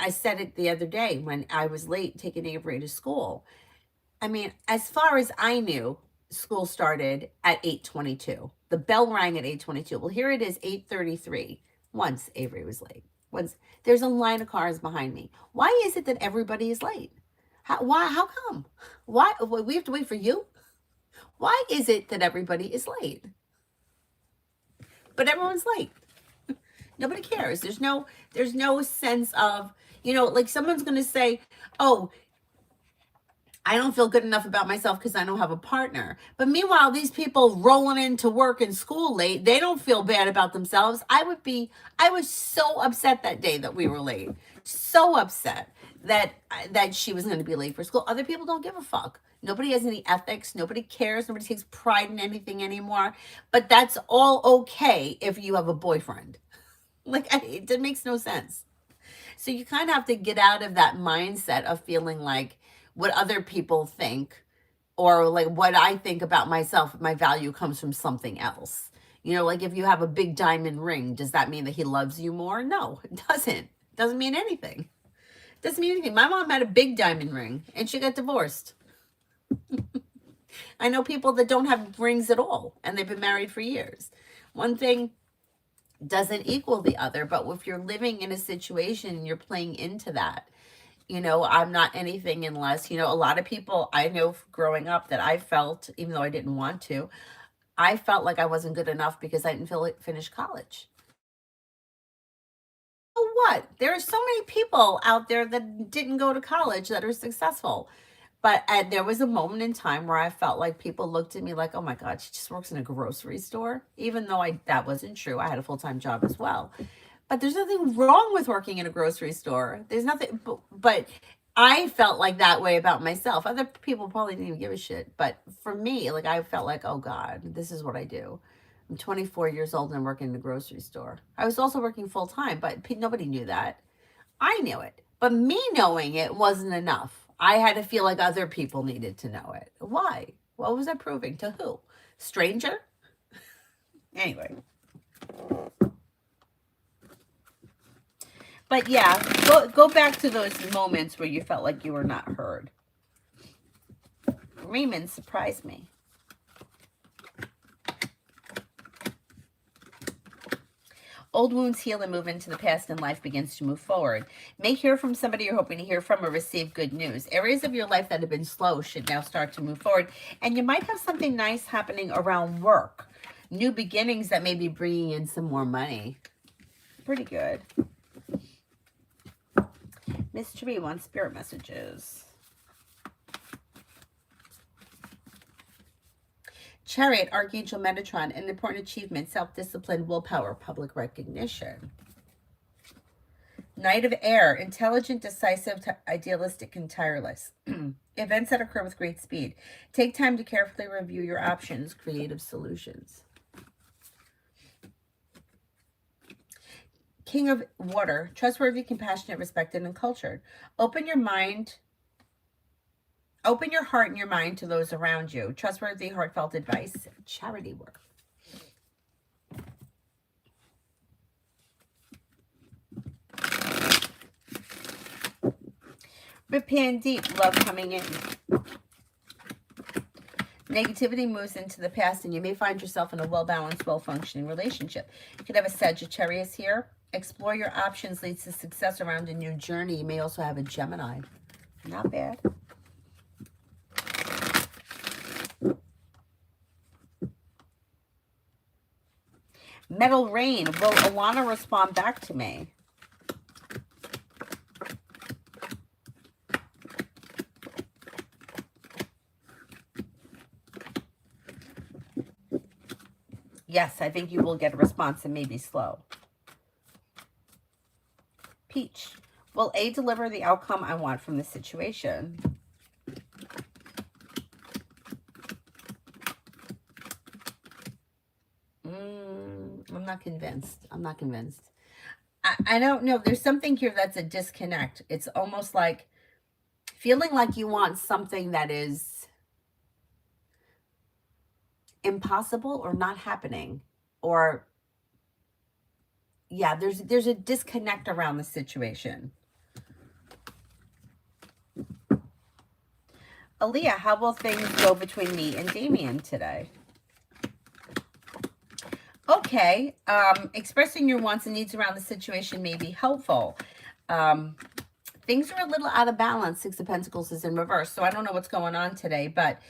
said it the other day when I was late taking Avery to school. I mean, as far as I knew, school started at 8:22. The bell rang at 8:22. Well, here it is, 8:33. Once Avery was late. Once there's a line of cars behind me. Why is it that everybody is late? How come? Why we have to wait for you? Why is it that everybody is late? But everyone's late. Nobody cares. There's no sense of, like someone's going to say, "Oh, I don't feel good enough about myself because I don't have a partner." But meanwhile, these people rolling into work and school late, they don't feel bad about themselves. I was so upset that day that we were late. So upset that she was going to be late for school. Other people don't give a fuck. Nobody has any ethics. Nobody cares. Nobody takes pride in anything anymore. But that's all okay if you have a boyfriend. It makes no sense. So you kind of have to get out of that mindset of feeling like what other people think, or like what I think about myself, my value comes from something else. Like if you have a big diamond ring, does that mean that he loves you more? No, it doesn't. It doesn't mean anything. It doesn't mean anything. My mom had a big diamond ring and she got divorced. I know people that don't have rings at all and they've been married for years. One thing doesn't equal the other, but if you're living in a situation and you're playing into that, I'm not anything unless, a lot of people I know growing up that I felt, even though I didn't want to, I felt like I wasn't good enough because I didn't finish college. So what? There are so many people out there that didn't go to college that are successful. But there was a moment in time where I felt like people looked at me like, "Oh my God, she just works in a grocery store." Even though that wasn't true. I had a full-time job as well. But there's nothing wrong with working in a grocery store. There's nothing, but I felt like that way about myself. Other people probably didn't even give a shit. But for me, like I felt like, oh God, this is what I do. I'm 24 years old and I'm working in the grocery store. I was also working full time, but nobody knew that. I knew it. But me knowing it wasn't enough. I had to feel like other people needed to know it. Why? What was I proving? To who? Stranger? Anyway. But yeah, go back to those moments where you felt like you were not heard. Raymond surprised me. Old wounds heal and move into the past and life begins to move forward. May hear from somebody you're hoping to hear from or receive good news. Areas of your life that have been slow should now start to move forward. And you might have something nice happening around work. New beginnings that may be bringing in some more money. Pretty good. Mystery wants spirit messages. Chariot, Archangel Metatron, an important achievement, self-discipline, willpower, public recognition. Knight of Air, intelligent, decisive, idealistic, and tireless. Events that occur with great speed. Take time to carefully review your options, creative solutions. King of Water, trustworthy, compassionate, respected, and cultured. Open your heart and your mind to those around you. Trustworthy, heartfelt advice, charity work. Rip Hand Deep, love coming in. Negativity moves into the past and you may find yourself in a well-balanced, well-functioning relationship. You could have a Sagittarius here. Explore your options leads to success around a new journey. You may also have a Gemini. Not bad. Metal Rain, will Alana respond back to me? Yes, I think you will get a response. It may be slow. Peach, will A deliver the outcome I want from the situation? I'm not convinced. I'm not convinced. I don't know. There's something here that's a disconnect. It's almost like feeling like you want something that is impossible or not happening, or yeah, there's a disconnect around the situation. Aaliyah, how will things go between me and Damien today? Okay, expressing your wants and needs around the situation may be helpful. Things are a little out of balance. Six of Pentacles is in reverse, so I don't know what's going on today, but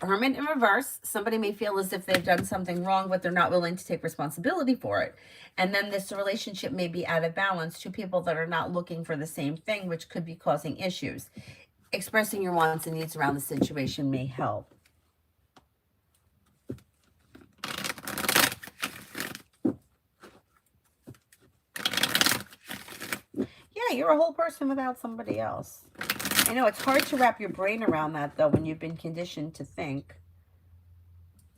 Hermit in reverse, somebody may feel as if they've done something wrong, but they're not willing to take responsibility for it. And then this relationship may be out of balance. Two people that are not looking for the same thing, which could be causing issues. Expressing your wants and needs around the situation may help. Yeah, you're a whole person without somebody else. I know it's hard to wrap your brain around that, though, when you've been conditioned to think.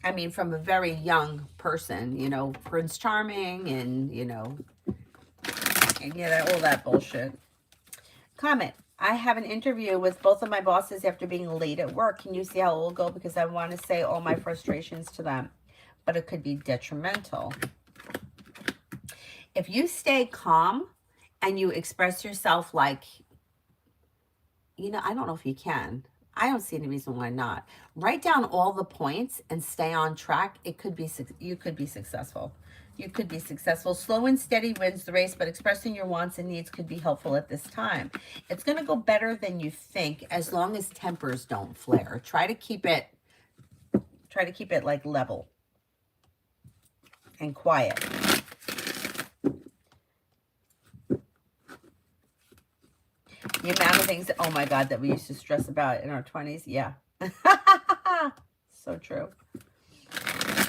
I mean, from a very young person, you know, Prince Charming and, you know, and yeah, all that bullshit. Comment. I have an interview with both of my bosses after being late at work. Can you see how it will go? Because I want to say all my frustrations to them, but it could be detrimental. If you stay calm and you express yourself like, you know, I don't know if you can. I don't see any reason why not. Write down all the points and stay on track. It could be you could be successful. You could be successful. Slow and steady wins the race, but expressing your wants and needs could be helpful at this time. It's going to go better than you think as long as tempers don't flare. Try to keep it like level and quiet. The amount of things that, oh my God, that we used to stress about in our 20s. Yeah. So true.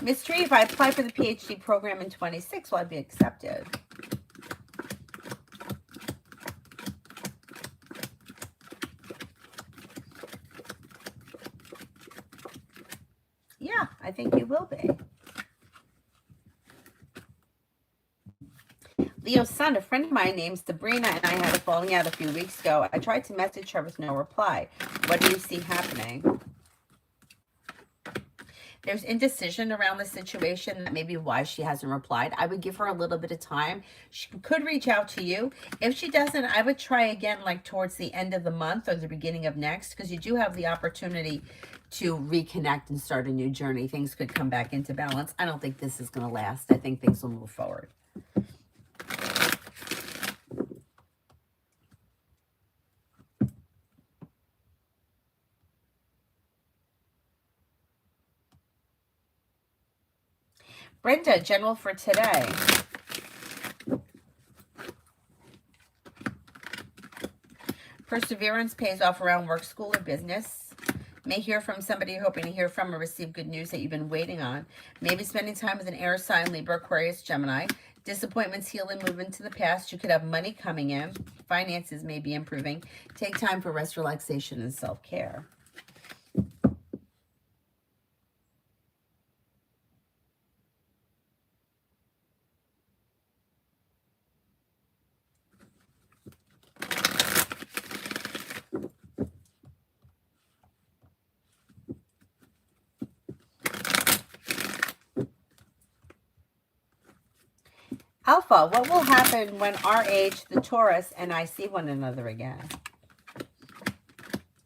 Miss Tree, if I apply for the PhD program in 26, will I be accepted? Yeah, I think you will be. Leo's son, a friend of mine named Sabrina, and I had a falling out a few weeks ago. I tried to message her with no reply. What do you see happening? There's indecision around the situation. That may be why she hasn't replied. I would give her a little bit of time. She could reach out to you. If she doesn't, I would try again like towards the end of the month or the beginning of next, because you do have the opportunity to reconnect and start a new journey. Things could come back into balance. I don't think this is going to last. I think things will move forward. Brenda, general for today. Perseverance pays off around work, school, or business. May hear from somebody you're hoping to hear from or receive good news that you've been waiting on. Maybe spending time with an air sign, Libra, Aquarius, Gemini. Disappointments heal and move into the past. You could have money coming in. Finances may be improving. Take time for rest, relaxation, and self-care. Alpha, what will happen when RH, the Taurus, and I see one another again?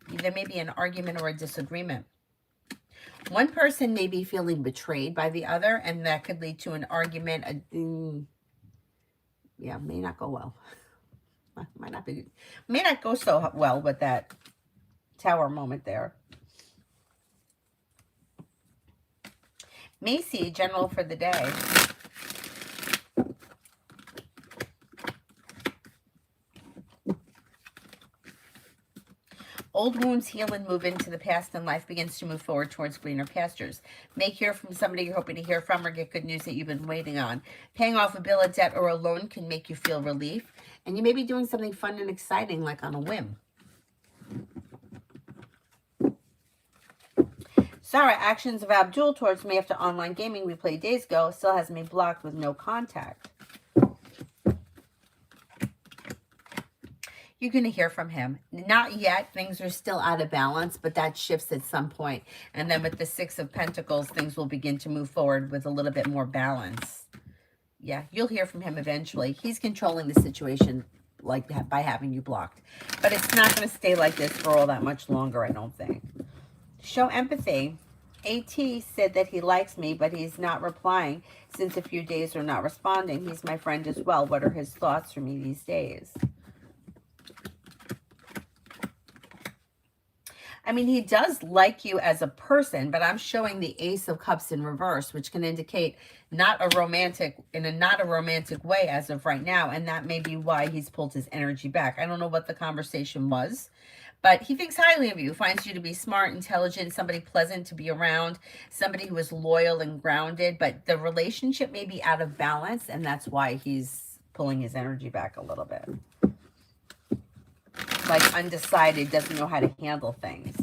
There may be an argument or a disagreement. One person may be feeling betrayed by the other, and that could lead to an argument. Yeah, may not go well. May not go so well with that Tower moment there. Macy, general for the day. Old wounds heal and move into the past, and life begins to move forward towards greener pastures. May hear from somebody you're hoping to hear from, or get good news that you've been waiting on. Paying off a bill, a debt, or a loan can make you feel relief. And you may be doing something fun and exciting, like on a whim. Sarah, actions of Abdul towards me after online gaming we played days ago still has me blocked with no contact. You're going to hear from him. Not yet. Things are still out of balance, but that shifts at some point. And then with the Six of Pentacles, things will begin to move forward with a little bit more balance. Yeah, you'll hear from him eventually. He's controlling the situation like that by having you blocked. But it's not going to stay like this for all that much longer, I don't think. Show empathy. AT said that he likes me, but he's not replying since a few days are not responding. He's my friend as well. What are his thoughts for me these days? I mean, he does like you as a person, but I'm showing the Ace of Cups in reverse, which can indicate not a romantic way as of right now. And that may be why he's pulled his energy back. I don't know what the conversation was, but he thinks highly of you, finds you to be smart, intelligent, somebody pleasant to be around, somebody who is loyal and grounded, but the relationship may be out of balance, and that's why he's pulling his energy back a little bit. Like undecided, doesn't know how to handle things.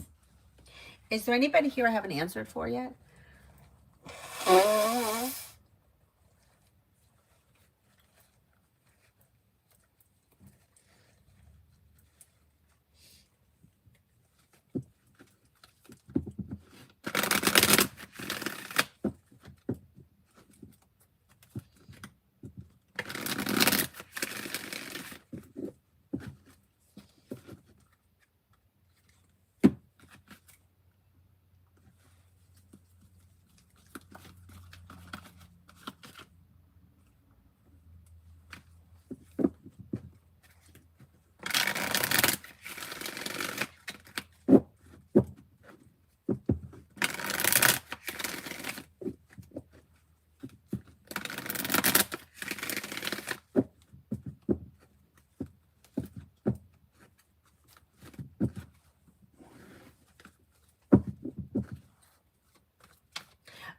Is there anybody here I haven't answered for yet?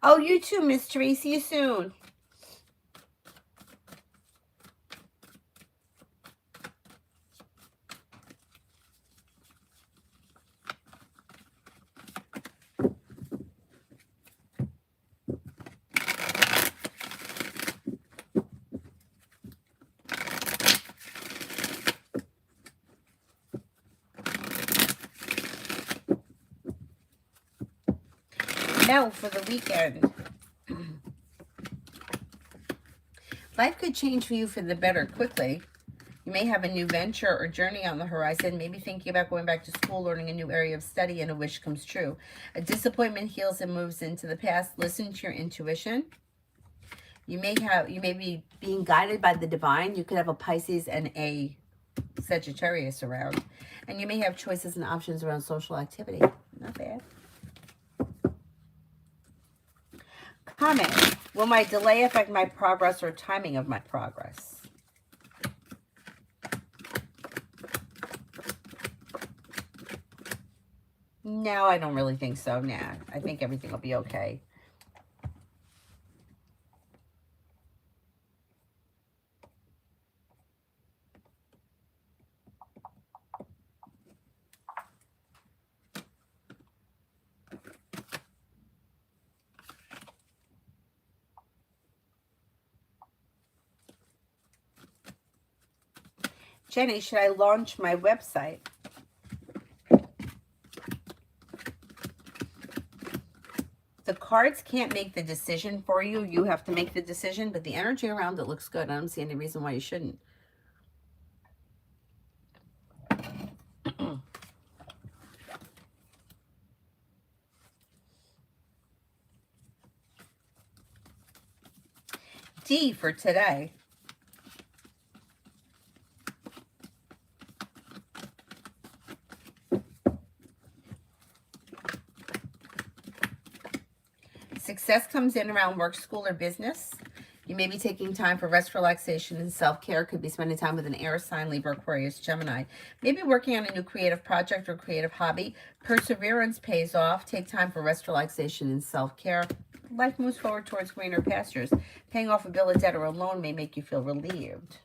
Oh, you too, Miss Teresa. See you soon. No, for the weekend. Life could change for you for the better quickly. You may have a new venture or journey on the horizon, maybe thinking about going back to school, learning a new area of study, and a wish comes true. A disappointment heals and moves into the past. Listen to your intuition. You may be being guided by the divine. You could have a Pisces and a Sagittarius around. And you may have choices and options around social activity. Not bad. Comment. Will my delay affect my progress or timing of my progress? No, I don't really think so. Nah, I think everything will be okay. Jenny, should I launch my website? The cards can't make the decision for you. You have to make the decision, but the energy around it looks good. I don't see any reason why you shouldn't. D for today. Success comes in around work, school, or business. You may be taking time for rest, relaxation, and self-care. Could be spending time with an air sign, Libra, Aquarius, Gemini. Maybe working on a new creative project or creative hobby. Perseverance pays off. Take time for rest, relaxation, and self-care. Life moves forward towards greener pastures. Paying off a bill of debt or a loan may make you feel relieved.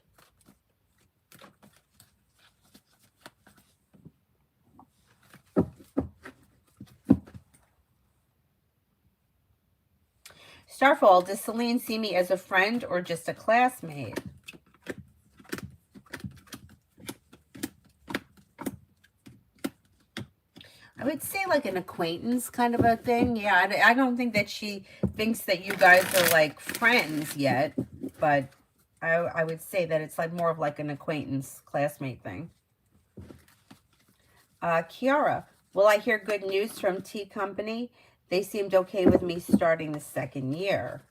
Starfall, does Celine see me as a friend or just a classmate? I would say like an acquaintance kind of a thing. Yeah, I don't think that she thinks that you guys are like friends yet, but I would say that it's like more of like an acquaintance, classmate thing. Kiara, will I hear good news from T Company? They seemed okay with me starting the second year.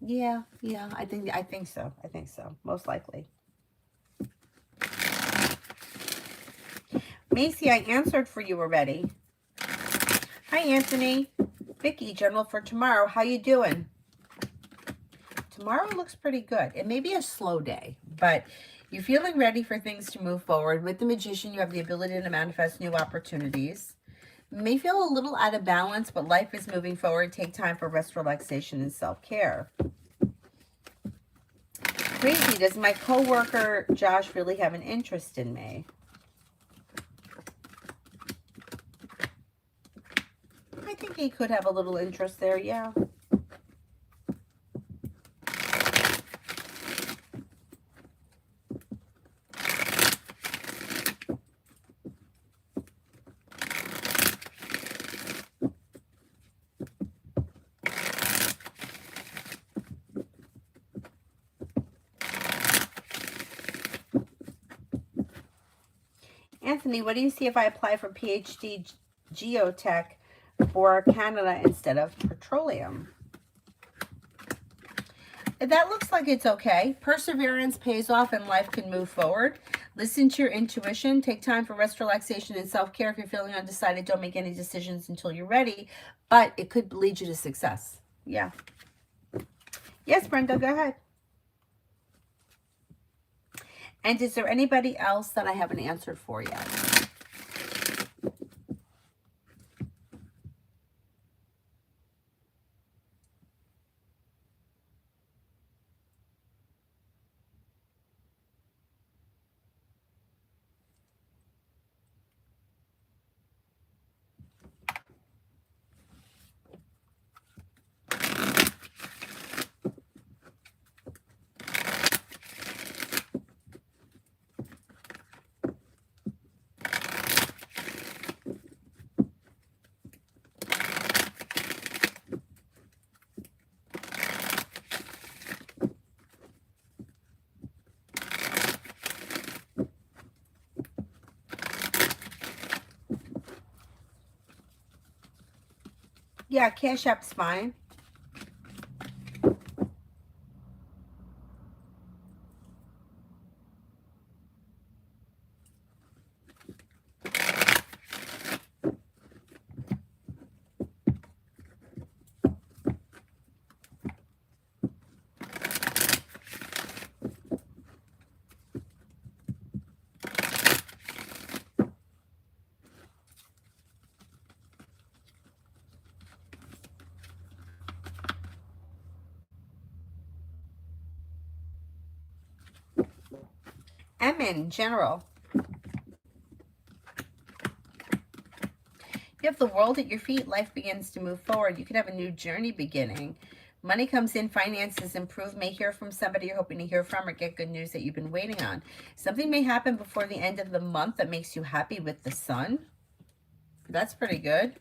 Yeah, I think so. I think so. Most likely. Macy, I answered for you already. Hi, Anthony. Vicky, general for tomorrow. How you doing? Tomorrow looks pretty good. It may be a slow day, but you're feeling ready for things to move forward. With the Magician, you have the ability to manifest new opportunities. You may feel a little out of balance, but life is moving forward. Take time for rest, relaxation, and self-care. Crazy, does my coworker Josh really have an interest in me? I think he could have a little interest there, yeah. Anthony, what do you see if I apply for PhD geotech for Canada instead of petroleum? That looks like it's okay. Perseverance pays off and life can move forward. Listen to your intuition. Take time for rest, relaxation, and self-care. If you're feeling undecided, don't make any decisions until you're ready, but it could lead you to success. Yeah. Yes, Brenda, go ahead. And is there anybody else that I haven't answered for yet? Yeah, Cash App's fine. In general. You have the world at your feet. Life begins to move forward. You could have a new journey beginning. Money comes in, finances improve, may hear from somebody you're hoping to hear from, or get good news that you've been waiting on. Something may happen before the end of the month that makes you happy with the sun. That's pretty good.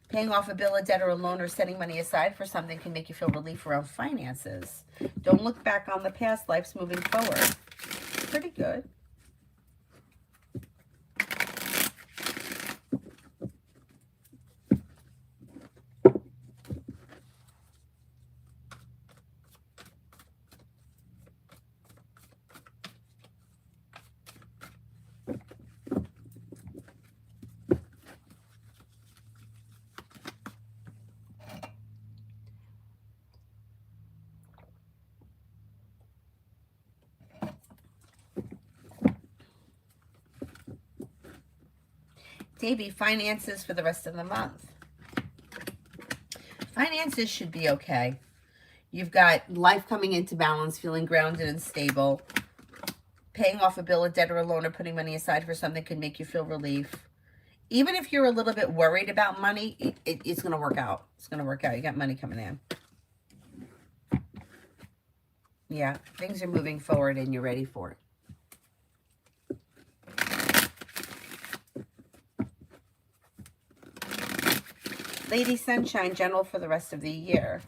Paying off a bill, a debt, or a loan, or setting money aside for something can make you feel relief around finances. Don't look back on the past. Life's moving forward. Pretty good. Davey, finances for the rest of the month. Finances should be okay. You've got life coming into balance, feeling grounded and stable. Paying off a bill, a debt, or a loan, or putting money aside for something can make you feel relief. Even if you're a little bit worried about money, it's going to work out. It's going to work out. You got money coming in. Yeah, things are moving forward and you're ready for it. Lady Sunshine, general for the rest of the year.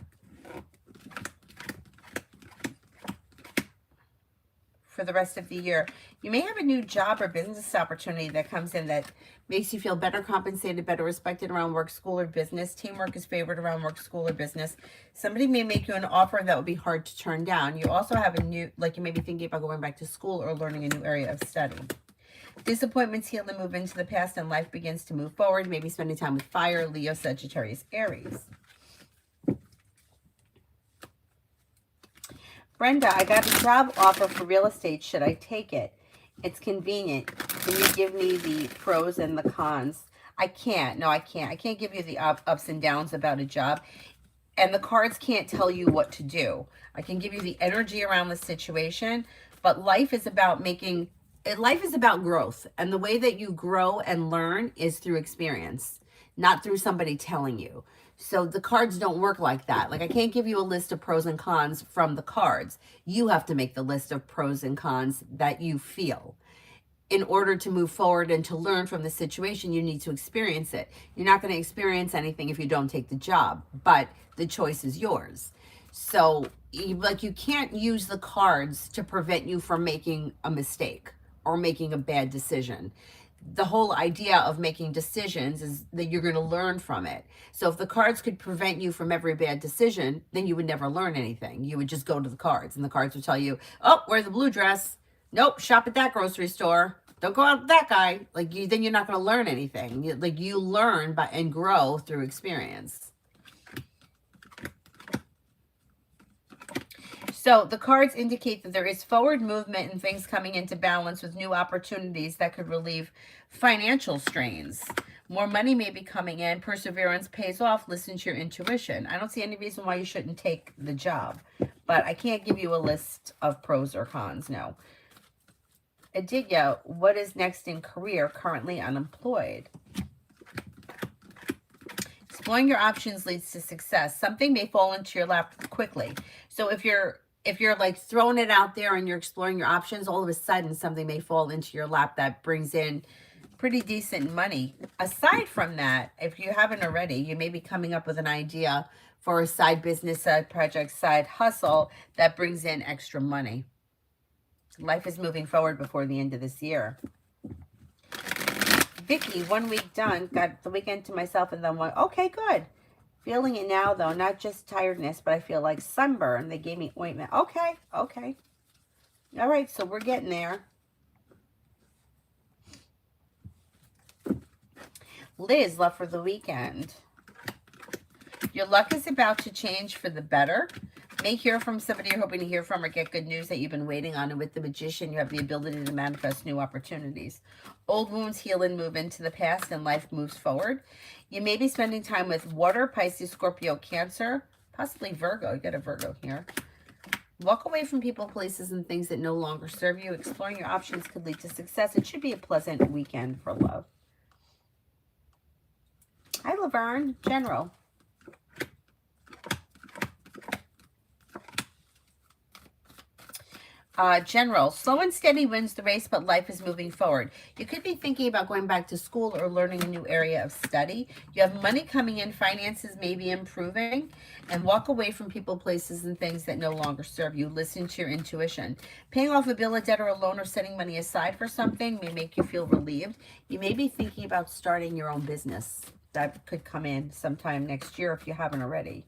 For the rest of the year, you may have a new job or business opportunity that comes in that makes you feel better compensated, better respected around work, school, or business. Teamwork is favored around work, school, or business. Somebody may make you an offer that would be hard to turn down. You also have a new, like you may be thinking about going back to school or learning a new area of study. Disappointments heal and move into the past, and life begins to move forward. Maybe spending time with fire, Leo, Sagittarius, Aries. Brenda, I got a job offer for real estate. Should I take it? It's convenient. Can you give me the pros and the cons? I can't. No, I can't. I can't give you the ups and downs about a job. And the cards can't tell you what to do. I can give you the energy around the situation, but life is about growth. And the way that you grow and learn is through experience, not through somebody telling you. So the cards don't work like that. Like I can't give you a list of pros and cons from the cards. You have to make the list of pros and cons that you feel. In order to move forward and to learn from the situation, you need to experience it. You're not going to experience anything if you don't take the job, but the choice is yours. So you can't use the cards to prevent you from making a mistake or making a bad decision. The whole idea of making decisions is that you're going to learn from it. So if the cards could prevent you from every bad decision, then you would never learn anything. You would just go to the cards and the cards would tell you, oh, wear the blue dress. Nope, shop at that grocery store. Don't go out with that guy. Then you're not going to learn anything. You learn and grow through experience. So the cards indicate that there is forward movement and things coming into balance with new opportunities that could relieve financial strains. More money may be coming in. Perseverance pays off. Listen to your intuition. I don't see any reason why you shouldn't take the job, but I can't give you a list of pros or cons. No. Aditya, what is next in career? Currently unemployed. Exploring your options leads to success. Something may fall into your lap quickly. So if you're like throwing it out there and you're exploring your options, all of a sudden something may fall into your lap that brings in pretty decent money. Aside from that, if you haven't already, you may be coming up with an idea for a side business, side project, side hustle that brings in extra money. Life is moving forward before the end of this year. Vicky, 1 week done. Got the weekend to myself and then one. Okay, good. Feeling it now, though. Not just tiredness, but I feel like sunburn. They gave me ointment. Okay, okay. All right, so we're getting there. Liz, love for the weekend. Your luck is about to change for the better. May hear from somebody you're hoping to hear from or get good news that you've been waiting on. And with the Magician, you have the ability to manifest new opportunities. Old wounds heal and move into the past and life moves forward. You may be spending time with water, Pisces, Scorpio, Cancer, possibly Virgo. You got a Virgo here. Walk away from people, places, and things that no longer serve you. Exploring your options could lead to success. It should be a pleasant weekend for love. Hi, Laverne. General. General, slow and steady wins the race, but life is moving forward. You could be thinking about going back to school or learning a new area of study. You have money coming in, finances may be improving, and walk away from people, places, and things that no longer serve you. Listen to your intuition. Paying off a bill, a debt, or a loan, or setting money aside for something may make you feel relieved. You may be thinking about starting your own business. That could come in sometime next year if you haven't already.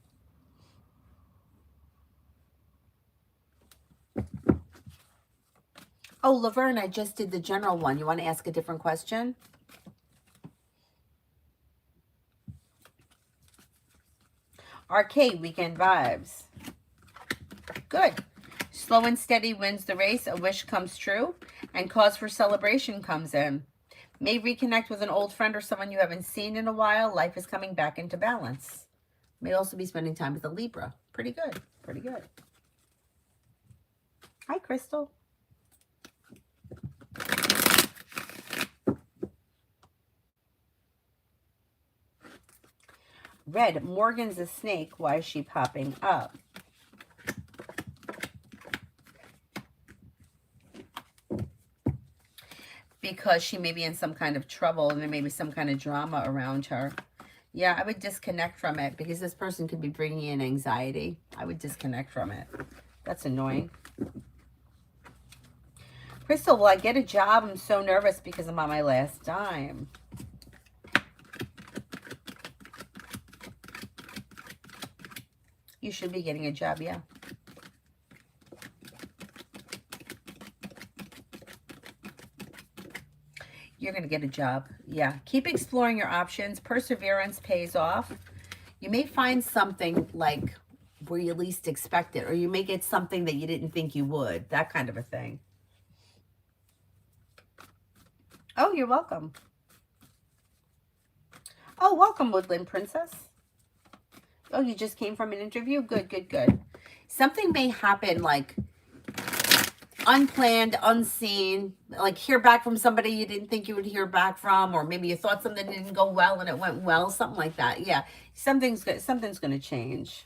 Oh, Laverne, I just did the general one. You want to ask a different question? Arcade, weekend vibes. Good. Slow and steady wins the race. A wish comes true. And cause for celebration comes in. May reconnect with an old friend or someone you haven't seen in a while. Life is coming back into balance. May also be spending time with a Libra. Pretty good. Pretty good. Hi, Crystal. Red, Morgan's a snake. Why is she popping up? Because she may be in some kind of trouble and there may be some kind of drama around her. Yeah, I would disconnect from it because this person could be bringing in anxiety. I would disconnect from it. That's annoying. Crystal, will I get a job? I'm so nervous because I'm on my last dime. You should be getting a job, yeah. You're going to get a job. Yeah. Keep exploring your options. Perseverance pays off. You may find something like where you least expect it, or you may get something that you didn't think you would. That kind of a thing. Oh, you're welcome. Oh, welcome, Woodland Princess. Oh, you just came from an interview? Good, good, good. Something may happen like unplanned, unseen, like hear back from somebody you didn't think you would hear back from, or maybe you thought something didn't go well and it went well, something like that. Yeah, something's going to change.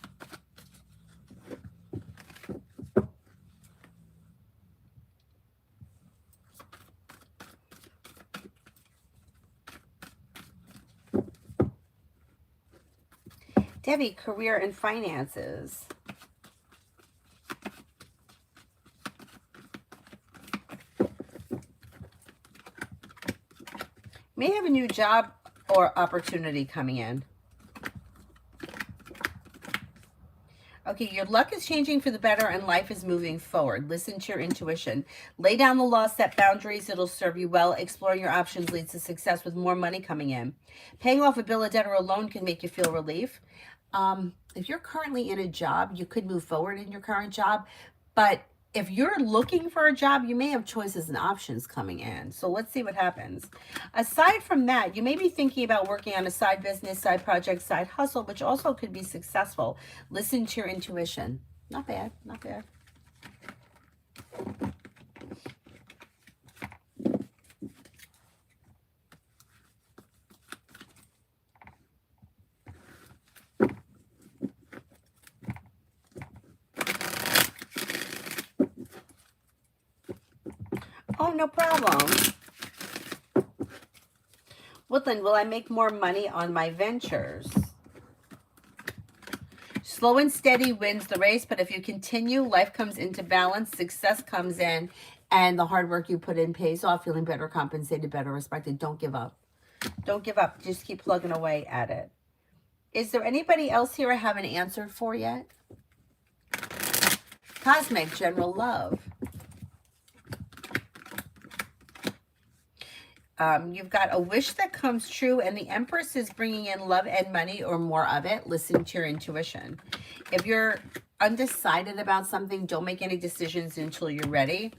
Debbie, career and finances. May have a new job or opportunity coming in. Okay, your luck is changing for the better and life is moving forward. Listen to your intuition. Lay down the law, set boundaries. It'll serve you well. Exploring your options leads to success with more money coming in. Paying off a bill, a debt, or a loan can make you feel relief. If you're currently in a job, you could move forward in your current job, But if you're looking for a job, you may have choices and options coming in. So let's see what happens. Aside from that, you may be thinking about working on a side business, side project, side hustle, which also could be successful. Listen to your intuition. Not bad, not bad. Oh, no problem. Woodland, will I make more money on my ventures? Slow and steady wins the race, but if you continue, life comes into balance, success comes in, and the hard work you put in pays off, feeling better compensated, better respected. Don't give up. Don't give up. Just keep plugging away at it. Is there anybody else here I haven't answered for yet? Cosmic General Love. You've got a wish that comes true, and the Empress is bringing in love and money or more of it. Listen to your intuition. If you're undecided about something, don't make any decisions until you're ready.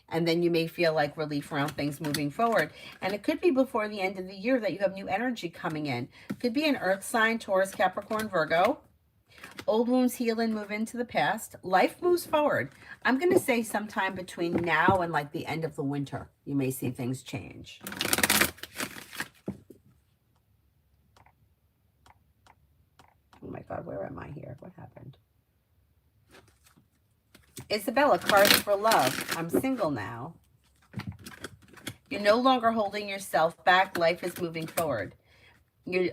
And then you may feel like relief around things moving forward. And it could be before the end of the year that you have new energy coming in. Could be an earth sign, Taurus, Capricorn, Virgo. Old wounds heal and move into the past. Life moves forward. I'm going to say sometime between now and like the end of the winter, you may see things change. Oh my God, where am I here? What happened? Isabella, cards for love. I'm single now. You're no longer holding yourself back. Life is moving forward. Your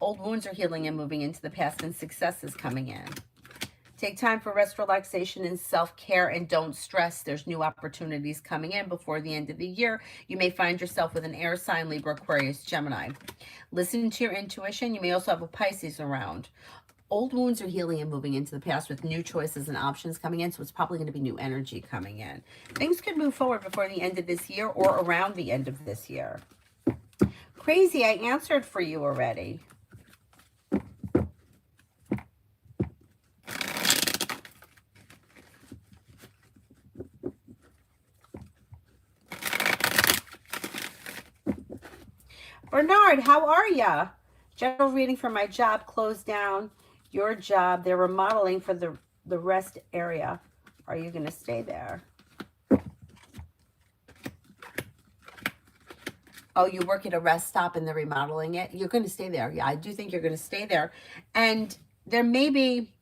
old wounds are healing and moving into the past, and success is coming in. Take time for rest, relaxation, and self-care, and don't stress. There's new opportunities coming in before the end of the year. You may find yourself with an air sign, Libra, Aquarius, Gemini. Listen to your intuition. You may also have a Pisces around. Old wounds are healing and moving into the past with new choices and options coming in, so it's probably going to be new energy coming in. Things could move forward before the end of this year or around the end of this year. Crazy, I answered for you already. Bernard, how are ya? General reading for my job closed down. Your job, they're remodeling for the rest area. Are you going to stay there? Oh, you work at a rest stop and they're remodeling it? You're going to stay there. Yeah, I do think you're going to stay there. And there may be,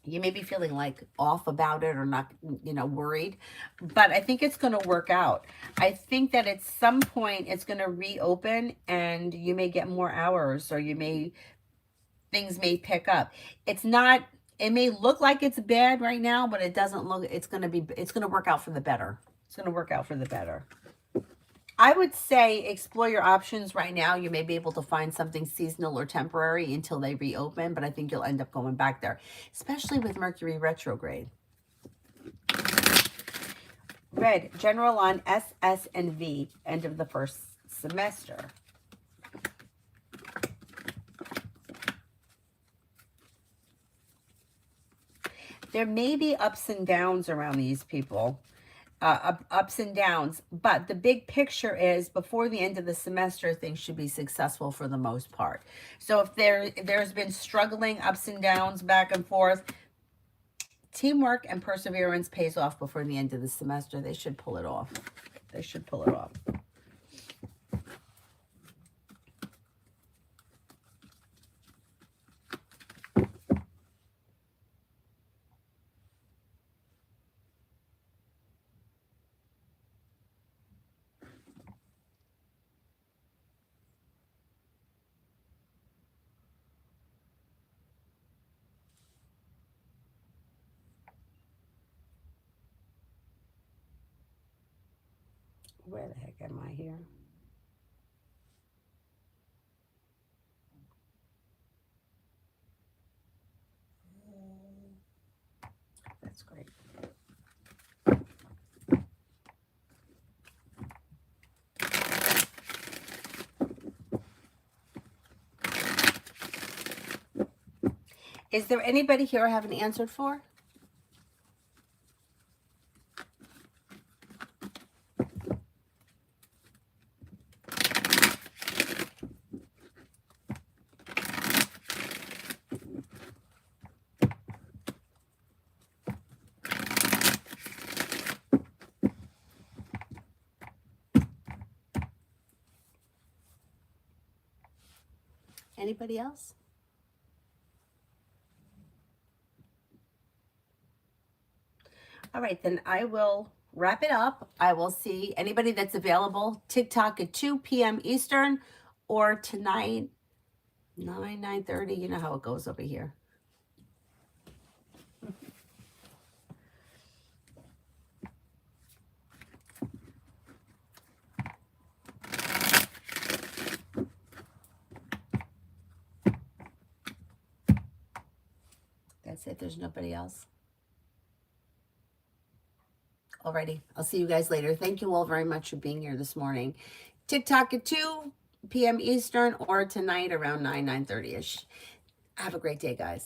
you may be feeling like off about it or not, you know, worried, but I think it's going to work out. I think that at some point it's going to reopen and you may get more hours, or things may pick up. It's not, it may look like it's bad right now, but it doesn't look, it's going to work out for the better. It's going to work out for the better. I would say explore your options right now. You may be able to find something seasonal or temporary until they reopen, but I think you'll end up going back there, especially with Mercury retrograde. Red, general on SS and V, end of the first semester. There may be ups and downs around these people. Ups and downs, but the big picture is before the end of the semester, things should be successful for the most part. So if there's been struggling ups and downs back and forth, teamwork and perseverance pays off before the end of the semester. They should pull it off. They should pull it off. Where the heck am I here? That's great. Is there anybody here I haven't answered for? Anybody else? All right, then I will wrap it up. I will see anybody that's available TikTok at 2 p.m. Eastern or tonight 9:30. You know how it goes over here. That's it. There's nobody else. Alrighty. I'll see you guys later. Thank you all very much for being here this morning. TikTok at 2 p.m. Eastern or tonight around 9:30ish. Have a great day, guys.